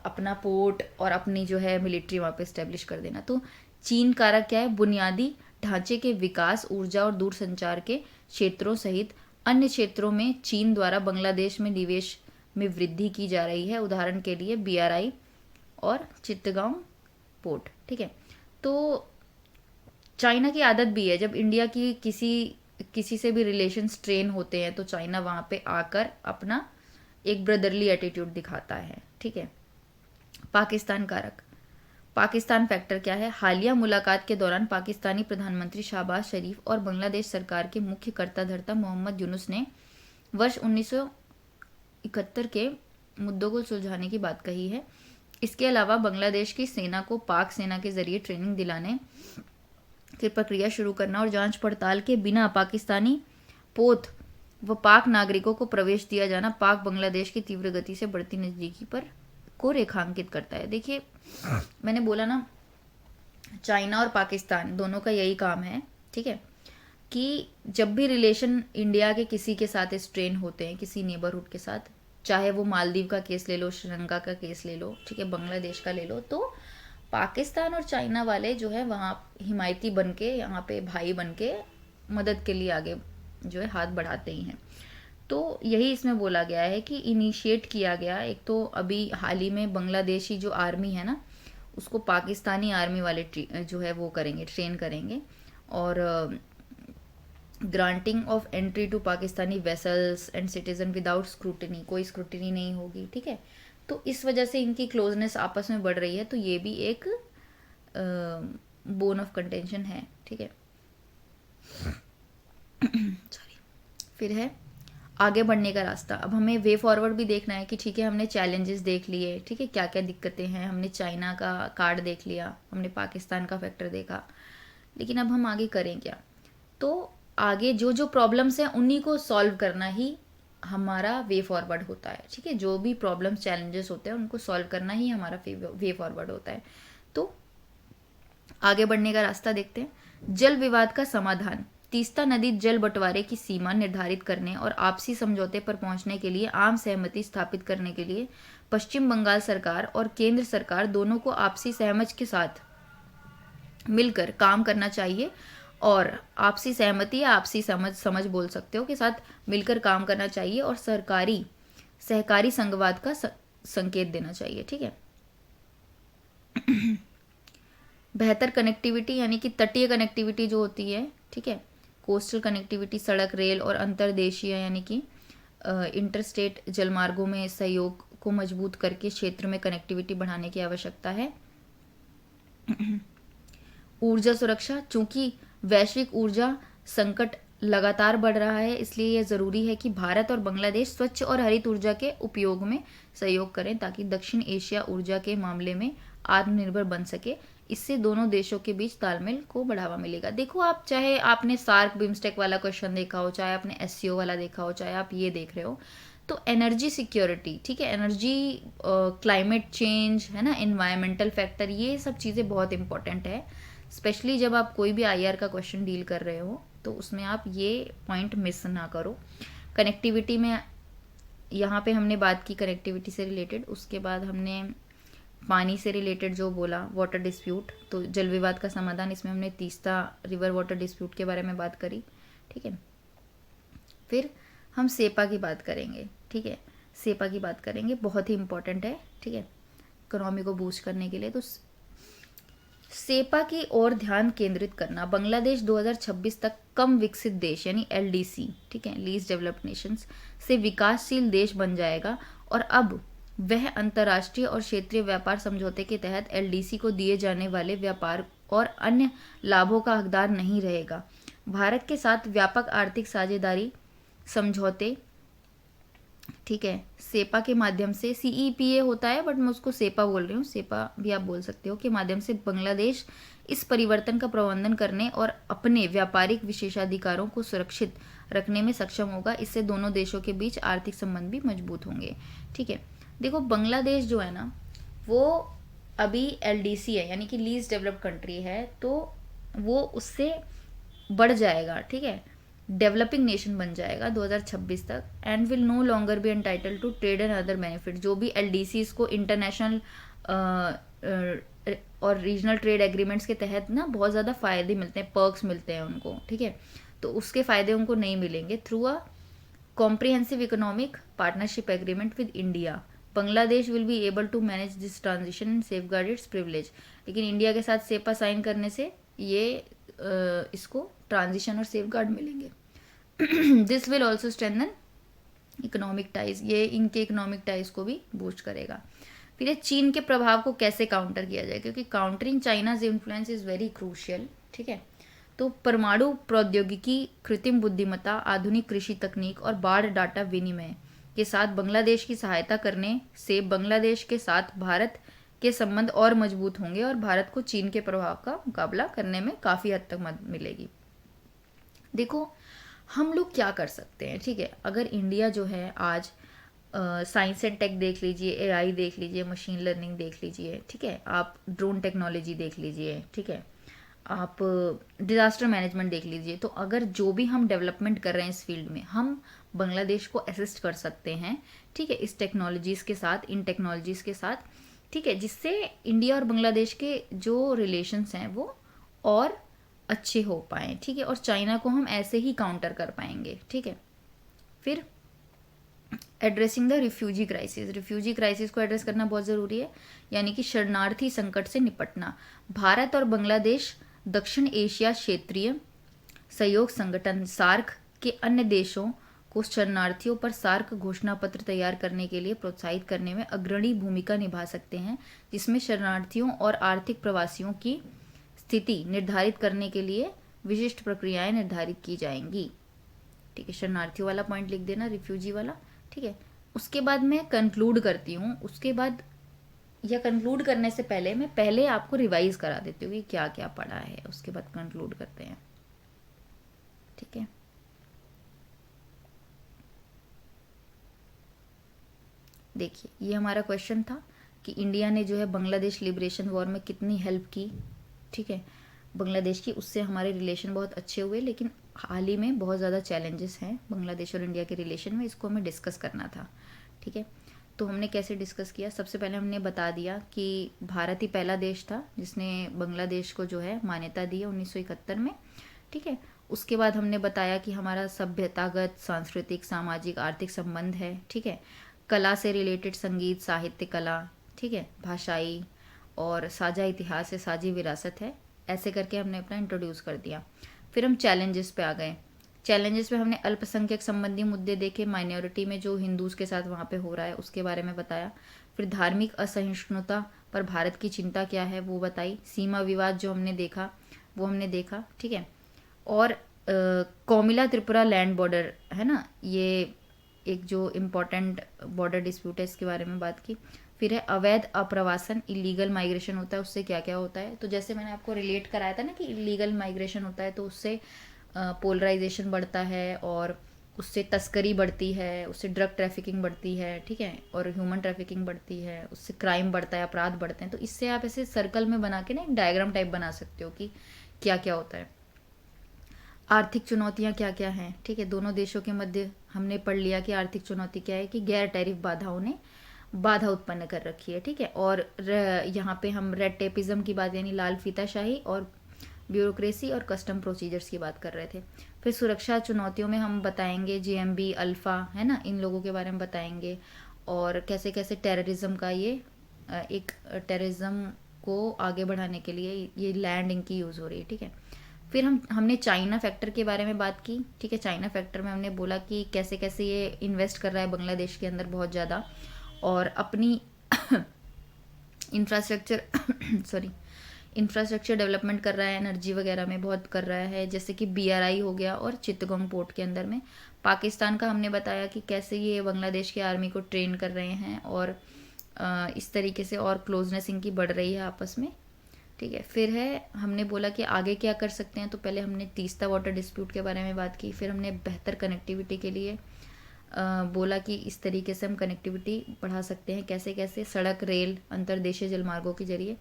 अपना पोर्ट और अपनी जो है मिलिट्री वहाँ पे इस्टेब्लिश कर देना। तो चीन कारक क्या है, बुनियादी ढांचे के विकास, ऊर्जा और दूरसंचार के क्षेत्रों सहित अन्य क्षेत्रों में चीन द्वारा बांग्लादेश में निवेश में वृद्धि की जा रही है। उदाहरण के लिए BRI और चित्तगांव पोर्ट, ठीक है। तो चाइना की आदत भी है, जब इंडिया की किसी से भी रिलेशन स्ट्रेन होते हैं तो चाइना वहाँ पे आकर अपना एक ब्रदरली एटीट्यूड दिखाता है, ठीक है। पाकिस्तान कारक, पाकिस्तान फैक्टर क्या है, हालिया मुलाकात के दौरान पाकिस्तानी प्रधानमंत्री शहबाज शरीफ और बांग्लादेश सरकार के मुख्य कर्ता धर्ता मोहम्मद यूनुस ने वर्ष 1971 के मुद्दों को सुलझाने की बात कही है। इसके अलावा बांग्लादेश की सेना को पाक सेना के जरिए ट्रेनिंग दिलाने की प्रक्रिया शुरू करना और जांच पड़ताल के बिना पाकिस्तानी पोत व पाक नागरिकों को प्रवेश दिया जाना पाक बांग्लादेश की तीव्र गति से बढ़ती नज़दीकी पर को रेखांकित करता है। देखिए मैंने बोला ना, चाइना और पाकिस्तान दोनों का यही काम है, ठीक है, कि जब भी रिलेशन इंडिया के किसी के साथ स्ट्रेन होते हैं, किसी नेबरहुड के साथ, चाहे वो मालदीव का केस ले लो, श्रीलंका का केस ले लो, ठीक है, बांग्लादेश का ले लो, तो पाकिस्तान और चाइना वाले जो है वहाँ हिमायती बन के, यहाँ पे भाई बन के मदद के लिए आगे जो है हाथ बढ़ाते ही हैं। तो यही इसमें बोला गया है कि इनिशिएट किया गया, एक तो अभी हाल ही में बांग्लादेशी जो आर्मी है ना, उसको पाकिस्तानी आर्मी वाले जो है वो करेंगे, ट्रेन करेंगे, और granting of entry to Pakistani vessels and citizen without scrutiny, कोई स्क्रूटनी नहीं होगी, ठीक है। तो इस वजह से इनकी क्लोजनेस आपस में बढ़ रही है। तो ये भी एक बोन ऑफ कंटेंशन है, ठीक है। सॉरी। फिर है आगे बढ़ने का रास्ता। अब हमें वे फॉरवर्ड भी देखना है कि ठीक है, हमने चैलेंजेस देख लिए, ठीक है, क्या क्या दिक्कतें हैं, हमने चाइना का कार्ड देख लिया, हमने पाकिस्तान का फैक्टर देखा, लेकिन अब हम आगे करें क्या? तो आगे जो जो प्रॉब्लम्स हैं उन्हीं को सॉल्व करना ही हमारा वे फॉरवर्ड होता है, ठीक है। जो भी प्रॉब्लम्स चैलेंजेस होते हैं उनको सॉल्व करना ही हमारा वे फॉरवर्ड होता है। तो आगे बढ़ने का रास्ता देखते हैं। जल विवाद का समाधान। तीस्ता नदी जल बंटवारे की सीमा निर्धारित करने और आपसी समझौते पर पहुंचने के लिए आम सहमति स्थापित करने के लिए पश्चिम बंगाल सरकार और केंद्र सरकार दोनों को आपसी सहमति के साथ मिलकर काम करना चाहिए, और आपसी सहमति या आपसी समझ बोल सकते हो, के साथ मिलकर काम करना चाहिए और सहकारी संघवाद का संकेत देना चाहिए, ठीक है। बेहतर कनेक्टिविटी यानी कि तटीय कनेक्टिविटी जो होती है, ठीक है, कोस्टल कनेक्टिविटी, सड़क, रेल और अंतर्देशीय यानी कि इंटरस्टेट जलमार्गों में सहयोग को मजबूत करके क्षेत्र में कनेक्टिविटी बढ़ाने की आवश्यकता है। ऊर्जा सुरक्षा। चूंकि वैश्विक ऊर्जा संकट लगातार बढ़ रहा है, इसलिए यह ज़रूरी है कि भारत और बांग्लादेश स्वच्छ और हरित ऊर्जा के उपयोग में सहयोग करें ताकि दक्षिण एशिया ऊर्जा के मामले में आत्मनिर्भर बन सके। इससे दोनों देशों के बीच तालमेल को बढ़ावा मिलेगा। देखो, आप चाहे आपने सार्क बिम्स्टेक वाला क्वेश्चन देखा हो, चाहे आपने एससीओ वाला देखा हो, चाहे आप ये देख रहे हो, तो एनर्जी सिक्योरिटी, ठीक है, एनर्जी, क्लाइमेट चेंज, है ना, इन्वायरमेंटल फैक्टर, ये सब चीज़ें बहुत इंपॉर्टेंट है। स्पेशली जब आप कोई भी आईआर का क्वेश्चन डील कर रहे हो तो उसमें आप ये पॉइंट मिस ना करो। कनेक्टिविटी में यहाँ पे हमने बात की कनेक्टिविटी से रिलेटेड, उसके बाद हमने पानी से रिलेटेड जो बोला, वाटर डिस्प्यूट, तो जल विवाद का समाधान, इसमें हमने तीस्ता रिवर वाटर डिस्प्यूट के बारे में बात करी, ठीक है। फिर हम सेपा की बात करेंगे, ठीक है, सेपा की बात करेंगे, बहुत ही इंपॉर्टेंट है, ठीक है, इकोनॉमी को बूस्ट करने के लिए। तो सेपा की ओर ध्यान केंद्रित करना। बांग्लादेश 2026 तक कम विकसित देश यानी एलडीसी, ठीक है, लीस्ट डेवलप्ड नेशंस से विकासशील देश बन जाएगा, और अब वह अंतर्राष्ट्रीय और क्षेत्रीय व्यापार समझौते के तहत एलडीसी को दिए जाने वाले व्यापार और अन्य लाभों का हकदार नहीं रहेगा। भारत के साथ व्यापक आर्थिक साझेदारी समझौते, ठीक है, सेपा के माध्यम से, सीईपीए होता है बट मैं उसको सेपा बोल रही हूँ, सेपा भी आप बोल सकते हो, के माध्यम से बांग्लादेश इस परिवर्तन का प्रबंधन करने और अपने व्यापारिक विशेषाधिकारों को सुरक्षित रखने में सक्षम होगा। इससे दोनों देशों के बीच आर्थिक संबंध भी मजबूत होंगे, ठीक है। देखो, बांग्लादेश जो है ना, वो अभी एलडीसी है यानी कि लीस्ट डेवलप्ड कंट्री है, तो वो उससे बढ़ जाएगा, ठीक है, डेवलपिंग नेशन बन जाएगा 2026 तक, and will no longer be entitled to trade and other benefit. जो भी एलडीसीज को इंटरनेशनल और रीजनल ट्रेड एग्रीमेंट्स के तहत ना बहुत ज़्यादा फ़ायदे मिलते हैं, पर्क्स मिलते हैं उनको, ठीक है, तो उसके फ़ायदे उनको नहीं मिलेंगे। Through a comprehensive economic partnership agreement with India, Bangladesh will be able to manage this transition and safeguard its privilege. लेकिन इंडिया के साथ सेपा साइन करने से ये इसको ट्रांजिशन और सेफ गार्ड मिलेंगे। This will also strengthen economic ties, ये इनके इकोनॉमिक टाइज को भी बूस्ट करेगा। फिर ये चीन के प्रभाव को कैसे काउंटर किया जाए, क्योंकि countering China's influence is very crucial, ठीक है। तो परमाणु प्रौद्योगिकी, कृत्रिम बुद्धिमत्ता, आधुनिक कृषि तकनीक और बाढ़ डाटा विनिमय के साथ बांग्लादेश की सहायता करने से बांग्लादेश के साथ भारत के संबंध और मजबूत होंगे और भारत को चीन के प्रभाव का मुकाबला करने में काफ़ी हद तक मदद मिलेगी। देखो, हम लोग क्या कर सकते हैं, ठीक है, अगर इंडिया जो है आज साइंस एंड टेक देख लीजिए, एआई देख लीजिए, मशीन लर्निंग देख लीजिए, ठीक है, आप ड्रोन टेक्नोलॉजी देख लीजिए, ठीक है, आप डिज़ास्टर मैनेजमेंट देख लीजिए, तो अगर जो भी हम डेवलपमेंट कर रहे हैं इस फील्ड में, हम बांग्लादेश को असिस्ट कर सकते हैं, ठीक है, इस टेक्नोलॉजीज़ के साथ, इन टेक्नोलॉजीज़ के साथ, ठीक है, जिससे इंडिया और बांग्लादेश के जो रिलेशंस हैं वो और अच्छे हो पाएँ, ठीक है, और चाइना को हम ऐसे ही काउंटर कर पाएंगे, ठीक है। फिर addressing the refugee crisis, refugee crisis को एड्रेस करना बहुत ज़रूरी है, यानी कि शरणार्थी संकट से निपटना। भारत और बांग्लादेश दक्षिण एशिया क्षेत्रीय सहयोग संगठन सार्क के अन्य देशों को शरणार्थियों पर सार्क घोषणा पत्र तैयार करने के लिए प्रोत्साहित करने में अग्रणी भूमिका निभा सकते हैं, जिसमें शरणार्थियों और आर्थिक प्रवासियों की स्थिति निर्धारित करने के लिए विशिष्ट प्रक्रियाएं निर्धारित की जाएंगी। ठीक है, शरणार्थियों वाला पॉइंट लिख देना, रिफ्यूजी वाला। ठीक है, उसके बाद मैं कंक्लूड करती हूँ। उसके बाद या कंक्लूड करने से पहले मैं पहले आपको रिवाइज करा देती हूँ कि क्या क्या पढ़ा है, उसके बाद कंक्लूड करते हैं। ठीक है, देखिए ये हमारा क्वेश्चन था कि इंडिया ने जो है बांग्लादेश लिबरेशन वॉर में कितनी हेल्प की। ठीक है, बांग्लादेश की, उससे हमारे रिलेशन बहुत अच्छे हुए, लेकिन हाल ही में बहुत ज़्यादा चैलेंजेस हैं बांग्लादेश और इंडिया के रिलेशन में, इसको हमें डिस्कस करना था। ठीक है, तो हमने कैसे डिस्कस किया, सबसे पहले हमने बता दिया कि भारत ही पहला देश था जिसने बांग्लादेश को जो है मान्यता दी है 1971 में। ठीक है, उसके बाद हमने बताया कि हमारा सभ्यतागत, सांस्कृतिक, सामाजिक, आर्थिक संबंध है। ठीक है, कला से रिलेटेड संगीत, साहित्य, कला, ठीक है, भाषाई और साझा इतिहास है, साझी विरासत है, ऐसे करके हमने अपना इंट्रोड्यूस कर दिया। फिर हम चैलेंजेस पे आ गए। चैलेंजेस में हमने अल्पसंख्यक संबंधी मुद्दे देखे, माइनॉरिटी में जो हिंदूज के साथ वहाँ पे हो रहा है उसके बारे में बताया। फिर धार्मिक असहिष्णुता पर भारत की चिंता क्या है वो बताई। सीमा विवाद जो हमने देखा वो हमने देखा। ठीक है, और कोमिला त्रिपुरा लैंड बॉर्डर है ना, ये एक जो इम्पोर्टेंट बॉर्डर डिस्प्यूट है, इसके बारे में बात की। फिर है अवैध अप्रवासन, इलीगल माइग्रेशन होता है, उससे क्या क्या होता है। तो जैसे मैंने आपको रिलेट कराया था ना कि इलीगल माइग्रेशन होता है तो उससे पोलराइजेशन बढ़ता है और उससे तस्करी बढ़ती है, उससे ड्रग ट्रैफिकिंग बढ़ती है। ठीक है, और ह्यूमन ट्रैफिकिंग बढ़ती है, उससे क्राइम बढ़ता है, अपराध बढ़ते हैं। तो इससे आप ऐसे सर्कल में बना के ना एक डायग्राम टाइप बना सकते हो कि क्या क्या होता है। आर्थिक चुनौतियां क्या क्या हैं। ठीक है, दोनों देशों के मध्य हमने पढ़ लिया कि आर्थिक चुनौती क्या है, कि गैर टैरिफ बाधाओं ने बाधा उत्पन्न कर रखी है। ठीक है, और यहाँ पे हम रेड टेपिज्म की बात, यानी लाल फीताशाही और ब्यूरोक्रेसी और कस्टम प्रोसीजर्स की बात कर रहे थे। फिर सुरक्षा चुनौतियों में हम बताएंगे जेएमबी, अल्फा, है ना, इन लोगों के बारे में बताएंगे, और कैसे कैसे टेररिज्म का ये एक टेररिज्म को आगे बढ़ाने के लिए ये लैंड इनकी यूज़ हो रही है। ठीक है, फिर हमने चाइना फैक्टर के बारे में बात की। ठीक है, चाइना फैक्टर में हमने बोला कि कैसे कैसे ये इन्वेस्ट कर रहा है बांग्लादेश के अंदर बहुत ज़्यादा, और अपनी इंफ्रास्ट्रक्चर सॉरी इंफ्रास्ट्रक्चर डेवलपमेंट कर रहा है, एनर्जी वगैरह में बहुत कर रहा है, जैसे कि बीआरआई हो गया और चित्तगोंग पोर्ट के अंदर में। पाकिस्तान का हमने बताया कि कैसे ये बांग्लादेश की आर्मी को ट्रेन कर रहे हैं, और इस तरीके से और क्लोजनेस इनकी बढ़ रही है आपस में। ठीक है, फिर है हमने बोला कि आगे क्या कर सकते हैं। तो पहले हमने तीस्ता वाटर डिस्प्यूट के बारे में बात की। फिर हमने बेहतर कनेक्टिविटी के लिए बोला कि इस तरीके से हम कनेक्टिविटी बढ़ा सकते हैं, कैसे कैसे, सड़क, रेल, अंतर्देशीय जलमार्गों के जरिए।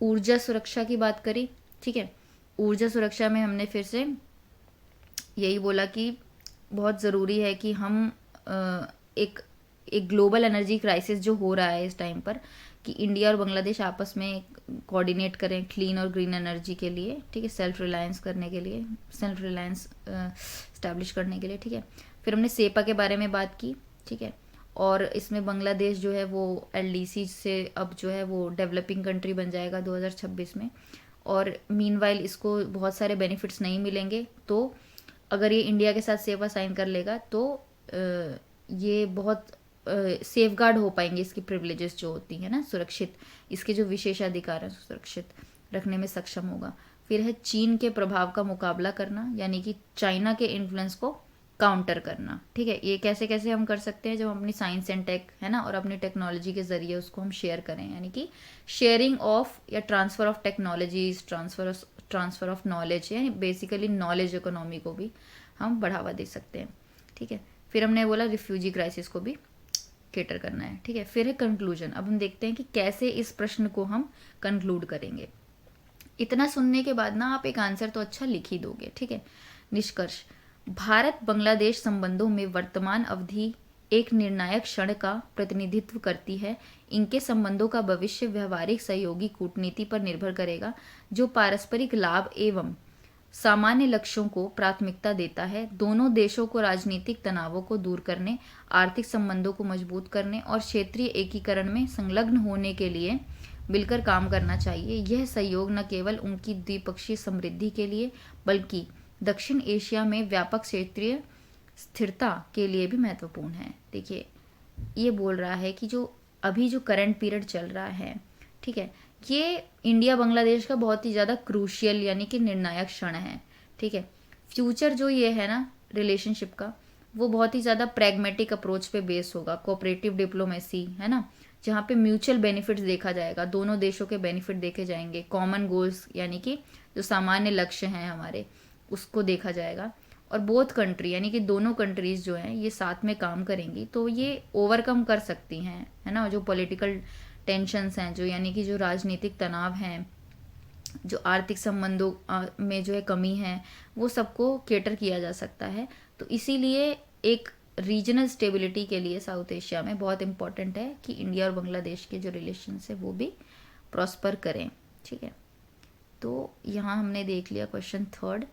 ऊर्जा सुरक्षा की बात करी। ठीक है, ऊर्जा सुरक्षा में हमने फिर से यही बोला कि बहुत ज़रूरी है कि हम एक ग्लोबल एनर्जी क्राइसिस जो हो रहा है इस टाइम पर, कि इंडिया और बांग्लादेश आपस में कोऑर्डिनेट करें क्लीन और ग्रीन एनर्जी के लिए। ठीक है, सेल्फ रिलायंस करने के लिए, सेल्फ रिलायंस इस्टेब्लिश करने के लिए। ठीक है, फिर हमने सेपा के बारे में बात की। ठीक है, और इसमें बांग्लादेश जो है वो एलडीसी से अब जो है वो डेवलपिंग कंट्री बन जाएगा 2026 में, और मीनवाइल इसको बहुत सारे बेनिफिट्स नहीं मिलेंगे। तो अगर ये इंडिया के साथ सेपा साइन कर लेगा तो ये बहुत सेफगार्ड हो पाएंगे, इसकी प्रिविलेजेस जो होती है ना, सुरक्षित, इसके जो विशेषाधिकार हैं सुरक्षित रखने में सक्षम होगा। फिर है चीन के प्रभाव का मुकाबला करना, यानी कि चाइना के इन्फ्लुएंस को काउंटर करना। ठीक है, ये कैसे कैसे हम कर सकते हैं, जब हम अपनी साइंस एंड टेक, है ना, और अपनी टेक्नोलॉजी के ज़रिए उसको हम शेयर करें, यानी कि शेयरिंग ऑफ या transfer of technologies, transfer of knowledge, यानी बेसिकली नॉलेज इकोनॉमी को भी हम बढ़ावा दे सकते हैं। ठीक है, फिर हमने बोला रिफ्यूजी क्राइसिस को भी केटर करना है। ठीक है, फिर है कंक्लूजन। अब हम देखते हैं कि कैसे इस प्रश्न को हम कंक्लूड करेंगे। इतना सुनने के बाद ना आप एक आंसर तो अच्छा लिख ही दोगे। ठीक है, निष्कर्ष, भारत बांग्लादेश संबंधों में वर्तमान अवधि एक निर्णायक क्षण का प्रतिनिधित्व करती है। इनके संबंधों का भविष्य व्यवहारिक सहयोगी कूटनीति पर निर्भर करेगा, जो पारस्परिक लाभ एवं सामान्य लक्ष्यों को प्राथमिकता देता है। दोनों देशों को राजनीतिक तनावों को दूर करने, आर्थिक संबंधों को मजबूत करने और क्षेत्रीय एकीकरण में संलग्न होने के लिए मिलकर काम करना चाहिए। यह सहयोग न केवल उनकी द्विपक्षीय समृद्धि के लिए बल्कि दक्षिण एशिया में व्यापक क्षेत्रीय स्थिरता के लिए भी महत्वपूर्ण है। देखिए, ये बोल रहा है कि जो अभी जो करंट पीरियड चल रहा है, ठीक है, ये इंडिया बांग्लादेश का बहुत ही ज़्यादा क्रूशियल यानी कि निर्णायक क्षण है, ठीक है। फ्यूचर जो ये है ना रिलेशनशिप का, वो बहुत ही ज़्यादा प्रैग्मेटिक अप्रोच पे बेस होगा, कोऑपरेटिव डिप्लोमेसी, है ना, जहाँ पे म्यूचुअल बेनिफिट्स देखा जाएगा, दोनों देशों के बेनिफिट देखे जाएंगे, कॉमन गोल्स यानी कि जो सामान्य लक्ष्य हैं हमारे उसको देखा जाएगा, और बोथ कंट्री यानी कि दोनों कंट्रीज जो हैं ये साथ में काम करेंगी तो ये ओवरकम कर सकती हैं, है ना, जो पॉलिटिकल टेंशन्स हैं, जो यानी कि जो राजनीतिक तनाव हैं, जो आर्थिक संबंधों में जो है कमी है, वो सबको केटर किया जा सकता है। तो इसीलिए एक रीजनल स्टेबिलिटी के लिए साउथ एशिया में बहुत इम्पॉर्टेंट है कि इंडिया और बांग्लादेश के जो रिलेशंस है वो भी प्रॉस्पर करें, ठीक है। तो यहाँ हमने देख लिया क्वेश्चन थर्ड,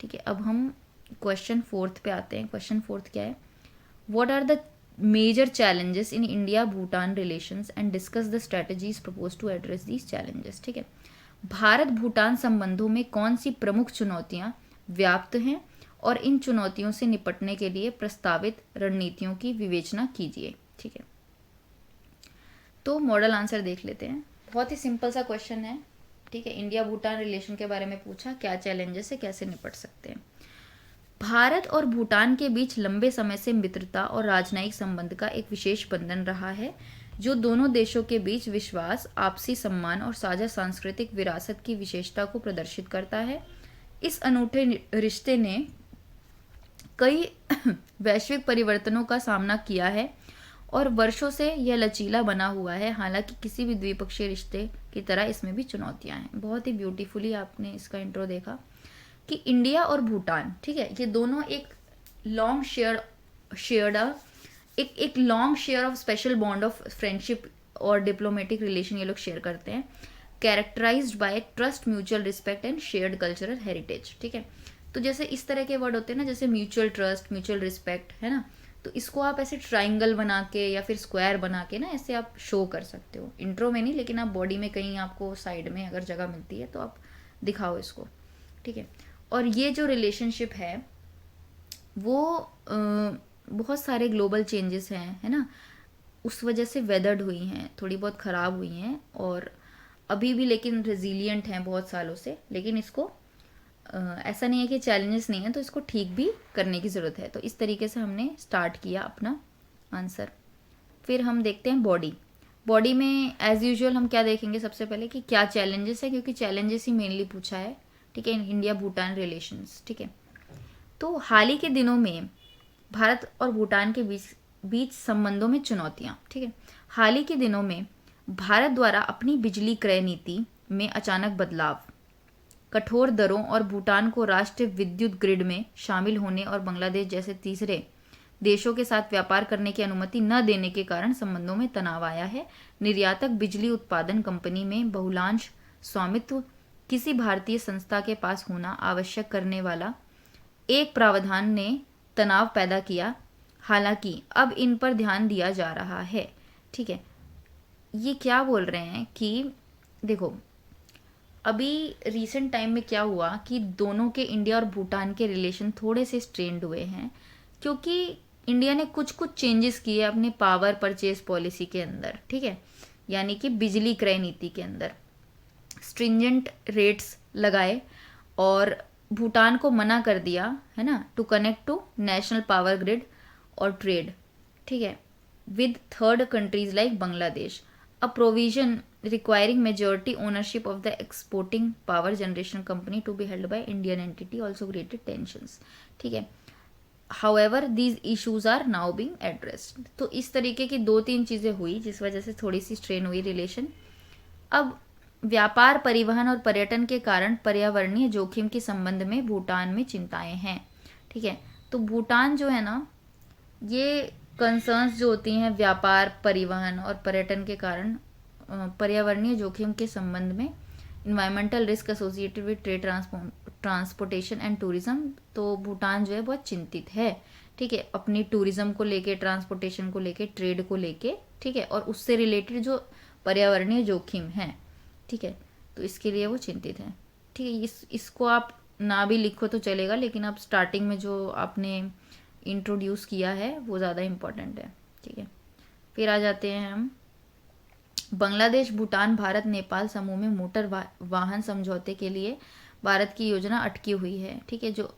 ठीक है। अब हम क्वेश्चन फोर्थ पे आते हैं। क्वेश्चन फोर्थ क्या है, what are the major challenges in India Bhutan relations and discuss the strategies propose to address these challenges, ठीक है। भारत भूटान संबंधों में कौन सी प्रमुख चुनौतियां व्याप्त हैं और इन चुनौतियों से निपटने के लिए प्रस्तावित रणनीतियों की विवेचना कीजिए, ठीक है। तो मॉडल आंसर देख लेते हैं। बहुत ही सिंपल सा क्वेश्चन है, ठीक है। इंडिया भूटान रिलेशन के बारे में पूछा, क्या चैलेंजेस है, कैसे निपट सकते हैं। भारत और भूटान के बीच लंबे समय से मित्रता और राजनयिक संबंध का एक विशेष बंधन रहा है, जो दोनों देशों के बीच विश्वास, आपसी सम्मान और साझा सांस्कृतिक विरासत की विशेषता को प्रदर्शित करता है। इस अनूठे रिश्ते ने कई वैश्विक परिवर्तनों का सामना किया है और वर्षों से यह लचीला बना हुआ है। हालांकि किसी भी द्विपक्षीय रिश्ते की तरह इसमें भी चुनौतियां हैं। बहुत ही ब्यूटीफुली आपने इसका इंट्रो देखा कि इंडिया और भूटान, ठीक है, ये दोनों एक लॉन्ग एक long share of special bond of friendship और डिप्लोमेटिक रिलेशन ये लोग शेयर करते हैं, characterised by trust, mutual respect and shared cultural heritage, ठीक है। तो जैसे इस तरह के वर्ड होते हैं ना, जैसे म्यूचुअल ट्रस्ट, म्यूचुअल रिस्पेक्ट, है ना, तो इसको आप ऐसे ट्राइंगल बना के या फिर स्क्वायर बना के ना ऐसे आप शो कर सकते हो, इंट्रो में नहीं लेकिन आप बॉडी में कहीं आपको साइड में अगर जगह मिलती है तो आप दिखाओ इसको, ठीक है। और ये जो रिलेशनशिप है वो बहुत सारे ग्लोबल चेंजेस हैं, है ना, उस वजह से वेदर्ड हुई हैं, थोड़ी बहुत ख़राब हुई हैं और अभी भी लेकिन रेजिलियंट हैं बहुत सालों से। लेकिन इसको ऐसा नहीं है कि चैलेंजेस नहीं है, तो इसको ठीक भी करने की ज़रूरत है। तो इस तरीके से हमने स्टार्ट किया अपना आंसर। फिर हम देखते हैं बॉडी में एज़ यूजुअल हम क्या देखेंगे सबसे पहले कि क्या चैलेंजेस है, क्योंकि चैलेंजेस ही मेनली पूछा है, ठीक है, इंडिया भूटान रिलेशंस, ठीक है। तो हाल ही के दिनों में भारत और भूटान के बीच संबंधों में चुनौतियां, ठीक है। हाल ही के दिनों में भारत द्वारा अपनी बिजली क्रय नीति में अचानक बदलाव, कठोर दरों और भूटान को राष्ट्रीय विद्युत ग्रिड में शामिल होने और बांग्लादेश जैसे तीसरे देशों के साथ व्यापार करने की अनुमति न देने के कारण संबंधों में तनाव आया है। निर्यातक बिजली उत्पादन कंपनी में बहुलांश स्वामित्व किसी भारतीय संस्था के पास होना आवश्यक करने वाला एक प्रावधान ने तनाव पैदा किया। हालांकि अब इन पर ध्यान दिया जा रहा है, ठीक है। ये क्या बोल रहे हैं कि देखो अभी रीसेंट टाइम में क्या हुआ कि दोनों के इंडिया और भूटान के रिलेशन थोड़े से स्ट्रेंड हुए हैं, क्योंकि इंडिया ने कुछ चेंजेस किए अपने पावर परचेज पॉलिसी के अंदर, ठीक है, यानी कि बिजली क्रय नीति के अंदर स्ट्रिंजेंट रेट्स लगाए और भूटान को मना कर दिया, है ना, to connect to national power grid और ट्रेड, ठीक है, with third countries like Bangladesh. A provision requiring majority ownership of the exporting power generation company to be held by Indian entity also created tensions, ठीक है। However these issues are now being addressed. तो इस तरीके की 2-3 चीज़ें हुई जिस वजह से थोड़ी सी स्ट्रेन हुई रिलेशन। अब व्यापार, परिवहन और पर्यटन के कारण पर्यावरणीय जोखिम के संबंध में भूटान में चिंताएं हैं, ठीक है। तो भूटान जो है ना, ये कंसर्न्स जो होती हैं व्यापार, परिवहन और पर्यटन के कारण पर्यावरणीय जोखिम के संबंध में, environmental risk associated with trade, transportation and tourism, तो भूटान जो है बहुत चिंतित है, ठीक है, अपनी टूरिज्म को लेके, ट्रांसपोर्टेशन को लेके, ट्रेड को लेके, ठीक है, और उससे रिलेटेड जो पर्यावरणीय जोखिम है, ठीक है, तो इसके लिए वो चिंतित हैं, ठीक है। इसको आप ना भी लिखो तो चलेगा, लेकिन आप स्टार्टिंग में जो आपने इंट्रोड्यूस किया है वो ज़्यादा इम्पोर्टेंट है, ठीक है। फिर आ जाते हैं हम बांग्लादेश, भूटान, भारत, नेपाल समूह में मोटर वाहन समझौते के लिए भारत की योजना अटकी हुई है। ठीक है, जो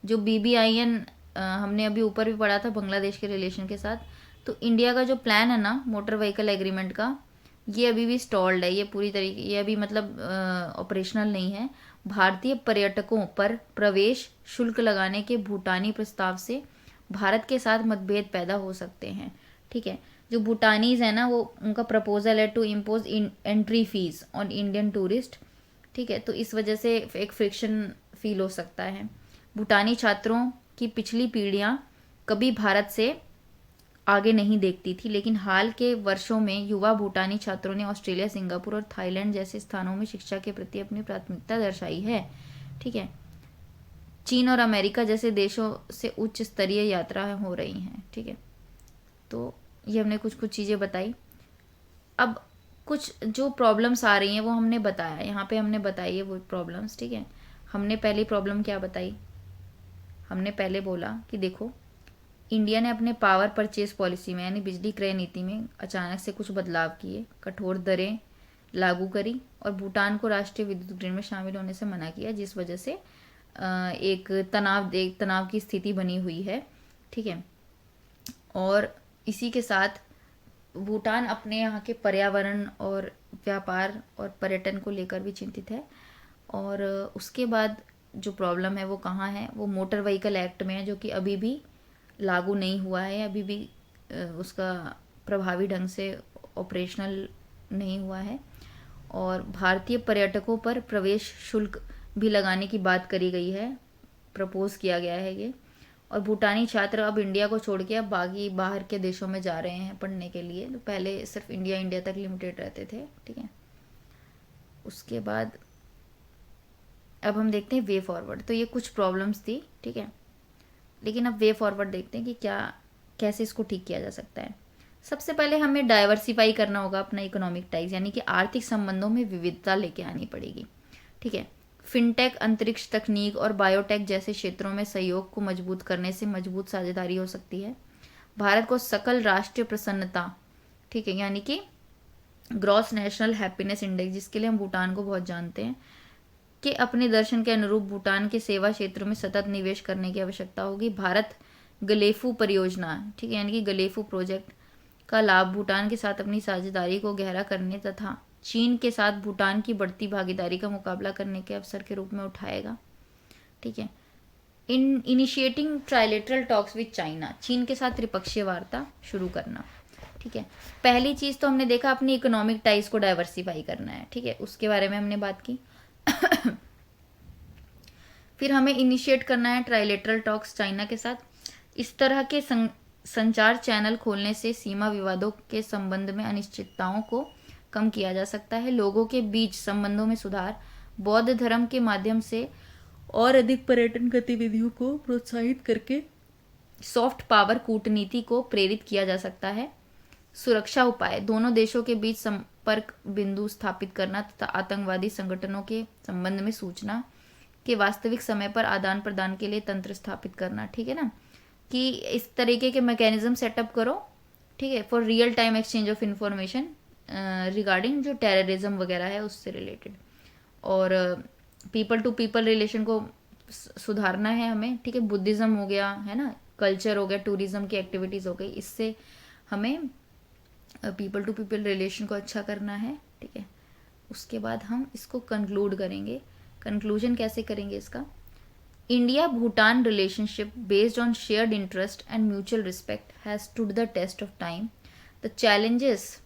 जो BBIN हमने अभी ऊपर भी पढ़ा था बांग्लादेश के रिलेशन के साथ, तो इंडिया का जो प्लान है ना मोटर व्हीकल एग्रीमेंट का, ये अभी भी स्टॉल्ड है, ये पूरी तरीके ये अभी मतलब ऑपरेशनल नहीं है। भारतीय पर्यटकों पर प्रवेश शुल्क लगाने के भूटानी प्रस्ताव से भारत के साथ मतभेद पैदा हो सकते हैं। ठीक है, जो भूटानीज है ना, वो उनका प्रपोजल है to impose entry fees on Indian tourist. ठीक है, तो इस वजह से एक फ्रिक्शन फील हो सकता है। भूटानी छात्रों की पिछली पीढ़ियां कभी भारत से आगे नहीं देखती थी, लेकिन हाल के वर्षों में युवा भूटानी छात्रों ने ऑस्ट्रेलिया, सिंगापुर और थाईलैंड जैसे स्थानों में शिक्षा के प्रति अपनी प्राथमिकता दर्शाई है। ठीक है, चीन और अमेरिका जैसे देशों से उच्च स्तरीय यात्राएं हो रही हैं। ठीक है, तो ये हमने कुछ कुछ चीज़ें बताई। अब कुछ जो प्रॉब्लम्स आ रही हैं वो हमने बताया, यहाँ पे हमने बताई है वो प्रॉब्लम्स। ठीक है, हमने पहली प्रॉब्लम क्या बताई, हमने पहले बोला कि देखो इंडिया ने अपने पावर परचेज पॉलिसी में यानी बिजली क्रय नीति में अचानक से कुछ बदलाव किए, कठोर दरें लागू करी और भूटान को राष्ट्रीय विद्युत ग्रिड में शामिल होने से मना किया, जिस वजह से एक तनाव की स्थिति बनी हुई है। ठीक है, और इसी के साथ भूटान अपने यहाँ के पर्यावरण और व्यापार और पर्यटन को लेकर भी चिंतित है। और उसके बाद जो प्रॉब्लम है वो कहाँ है, वो मोटर व्हीकल एक्ट में है, जो कि अभी भी लागू नहीं हुआ है, अभी भी उसका प्रभावी ढंग से ऑपरेशनल नहीं हुआ है। और भारतीय पर्यटकों पर प्रवेश शुल्क भी लगाने की बात करी गई है, प्रपोज किया गया है ये। और भूटानी छात्र अब इंडिया को छोड़ के अब बाहर के देशों में जा रहे हैं पढ़ने के लिए, तो पहले सिर्फ इंडिया तक लिमिटेड रहते थे। ठीक है, उसके बाद अब हम देखते हैं वे फॉरवर्ड। तो ये कुछ प्रॉब्लम्स थी। ठीक है, लेकिन अब वे फॉरवर्ड देखते हैं कि कैसे इसको ठीक किया जा सकता है। सबसे पहले हमें डाइवर्सिफाई करना होगा अपना इकोनॉमिक टाइज, यानी कि आर्थिक संबंधों में विविधता लेके आनी पड़ेगी। ठीक है, फिनटेक, अंतरिक्ष तकनीक और बायोटेक जैसे क्षेत्रों में सहयोग को मजबूत करने से मजबूत साझेदारी हो सकती है। भारत को सकल राष्ट्रीय प्रसन्नता, ठीक है, यानी कि ग्रॉस नेशनल हैप्पीनेस इंडेक्स, जिसके लिए हम भूटान को बहुत जानते हैं, कि अपने दर्शन के अनुरूप भूटान के सेवा क्षेत्र में सतत निवेश करने की आवश्यकता होगी। भारत गलेफू परियोजना, ठीक है, यानी कि गलेफू प्रोजेक्ट का लाभ भूटान के साथ अपनी साझेदारी को गहरा करने तथा चीन के साथ भूटान की बढ़ती भागीदारी का मुकाबला करने के अवसर के रूप में उठाएगा। ठीक है, initiating trilateral talks with China, चीन के साथ त्रिपक्षीय वार्ता शुरू करना। ठीक है, पहली चीज़ तो हमने देखा अपनी इकोनॉमिक टाइज को डाइवर्सिफाई करना है। ठीक है, उसके बारे में हमने बात की। फिर हमें इनिशिएट करना है ट्राइलेटरल टॉक्स चाइना के साथ। इस तरह के संचार चैनल खोलने से सीमा विवादों के संबंध में अनिश्चितताओं को कम किया जा सकता है, लोगों के बीच संबंधों में सुधार, बौद्ध धर्म के माध्यम से और अधिक पर्यटन गतिविधियों को प्रोत्साहित करके सॉफ्ट पावर कूटनीति को प्रेरित किया जा सकता है। सुरक्षा उपाय, दोनों देशों के बीच संपर्क बिंदु स्थापित करना तथा आतंकवादी संगठनों के संबंध में सूचना के वास्तविक समय पर आदान प्रदान के लिए तंत्र स्थापित करना। ठीक है ना, कि इस तरीके के मैकेनिज्म सेटअप करो। ठीक है, for real time exchange of information regarding जो टेररिज्म वगैरह है उससे रिलेटेड। और पीपल टू पीपल रिलेशन को सुधारना है हमें। ठीक है, बुद्धिज़्म हो गया, है ना, कल्चर हो गया, टूरिज्म की एक्टिविटीज़ हो गई, इससे हमें पीपल टू पीपल रिलेशन को अच्छा करना है। ठीक है, उसके बाद हम इसको कंक्लूड करेंगे। कंक्लूजन कैसे करेंगे इसका, India Bhutan relationship based on shared interest and mutual respect has stood the test of time. The challenges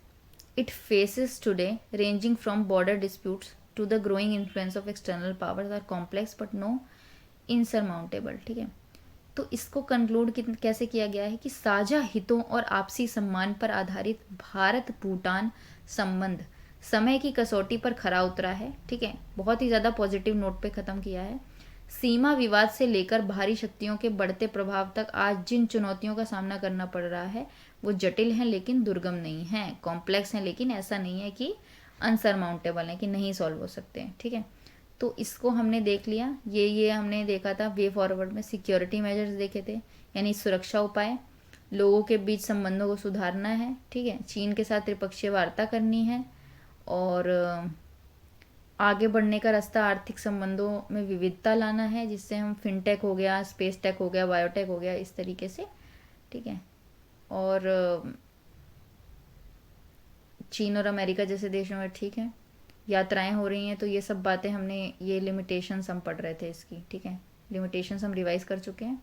it faces today, ranging from border disputes to the growing influence of external powers, are complex but no insurmountable। ठीक है, तो इसको conclude कैसे किया गया है कि साझा हितों और आपसी सम्मान पर आधारित भारत भूटान संबंध समय की कसौटी पर खरा उतरा है। ठीक है, बहुत ही ज़्यादा पॉजिटिव नोट पे ख़त्म किया है। सीमा विवाद से लेकर बाहरी शक्तियों के बढ़ते प्रभाव तक आज जिन चुनौतियों का सामना करना पड़ रहा है वो जटिल हैं लेकिन दुर्गम नहीं हैं, कॉम्प्लेक्स हैं, लेकिन ऐसा नहीं है कि अनसरमाउंटेबल है, कि नहीं सॉल्व हो सकते हैं। ठीक है, तो इसको हमने देख लिया। ये हमने देखा था वे फॉरवर्ड में। सिक्योरिटी मेजर्स देखे थे, यानी सुरक्षा उपाय, लोगों के बीच संबंधों को सुधारना है। ठीक है, चीन के साथ त्रिपक्षीय वार्ता करनी है, और आगे बढ़ने का रास्ता आर्थिक संबंधों में विविधता लाना है, जिससे हम फिनटेक हो गया, स्पेस टेक हो गया, बायोटेक हो गया, इस तरीके से, ठीक है। और चीन और अमेरिका जैसे देशों में, ठीक है, यात्राएं हो रही हैं, तो ये सब बातें हमने, ये लिमिटेशंस हम पढ़ रहे थे इसकी, ठीक है, लिमिटेशंस हम रिवाइज कर चुके हैं।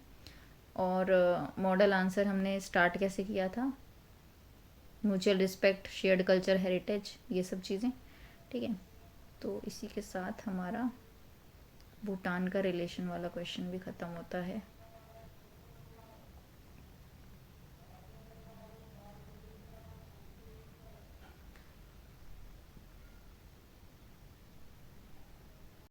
और मॉडल आंसर हमने स्टार्ट कैसे किया था, mutual respect, shared culture, heritage, ये सब चीज़ें, ठीक है। तो इसी के साथ हमारा भूटान का रिलेशन वाला क्वेश्चन भी ख़त्म होता है।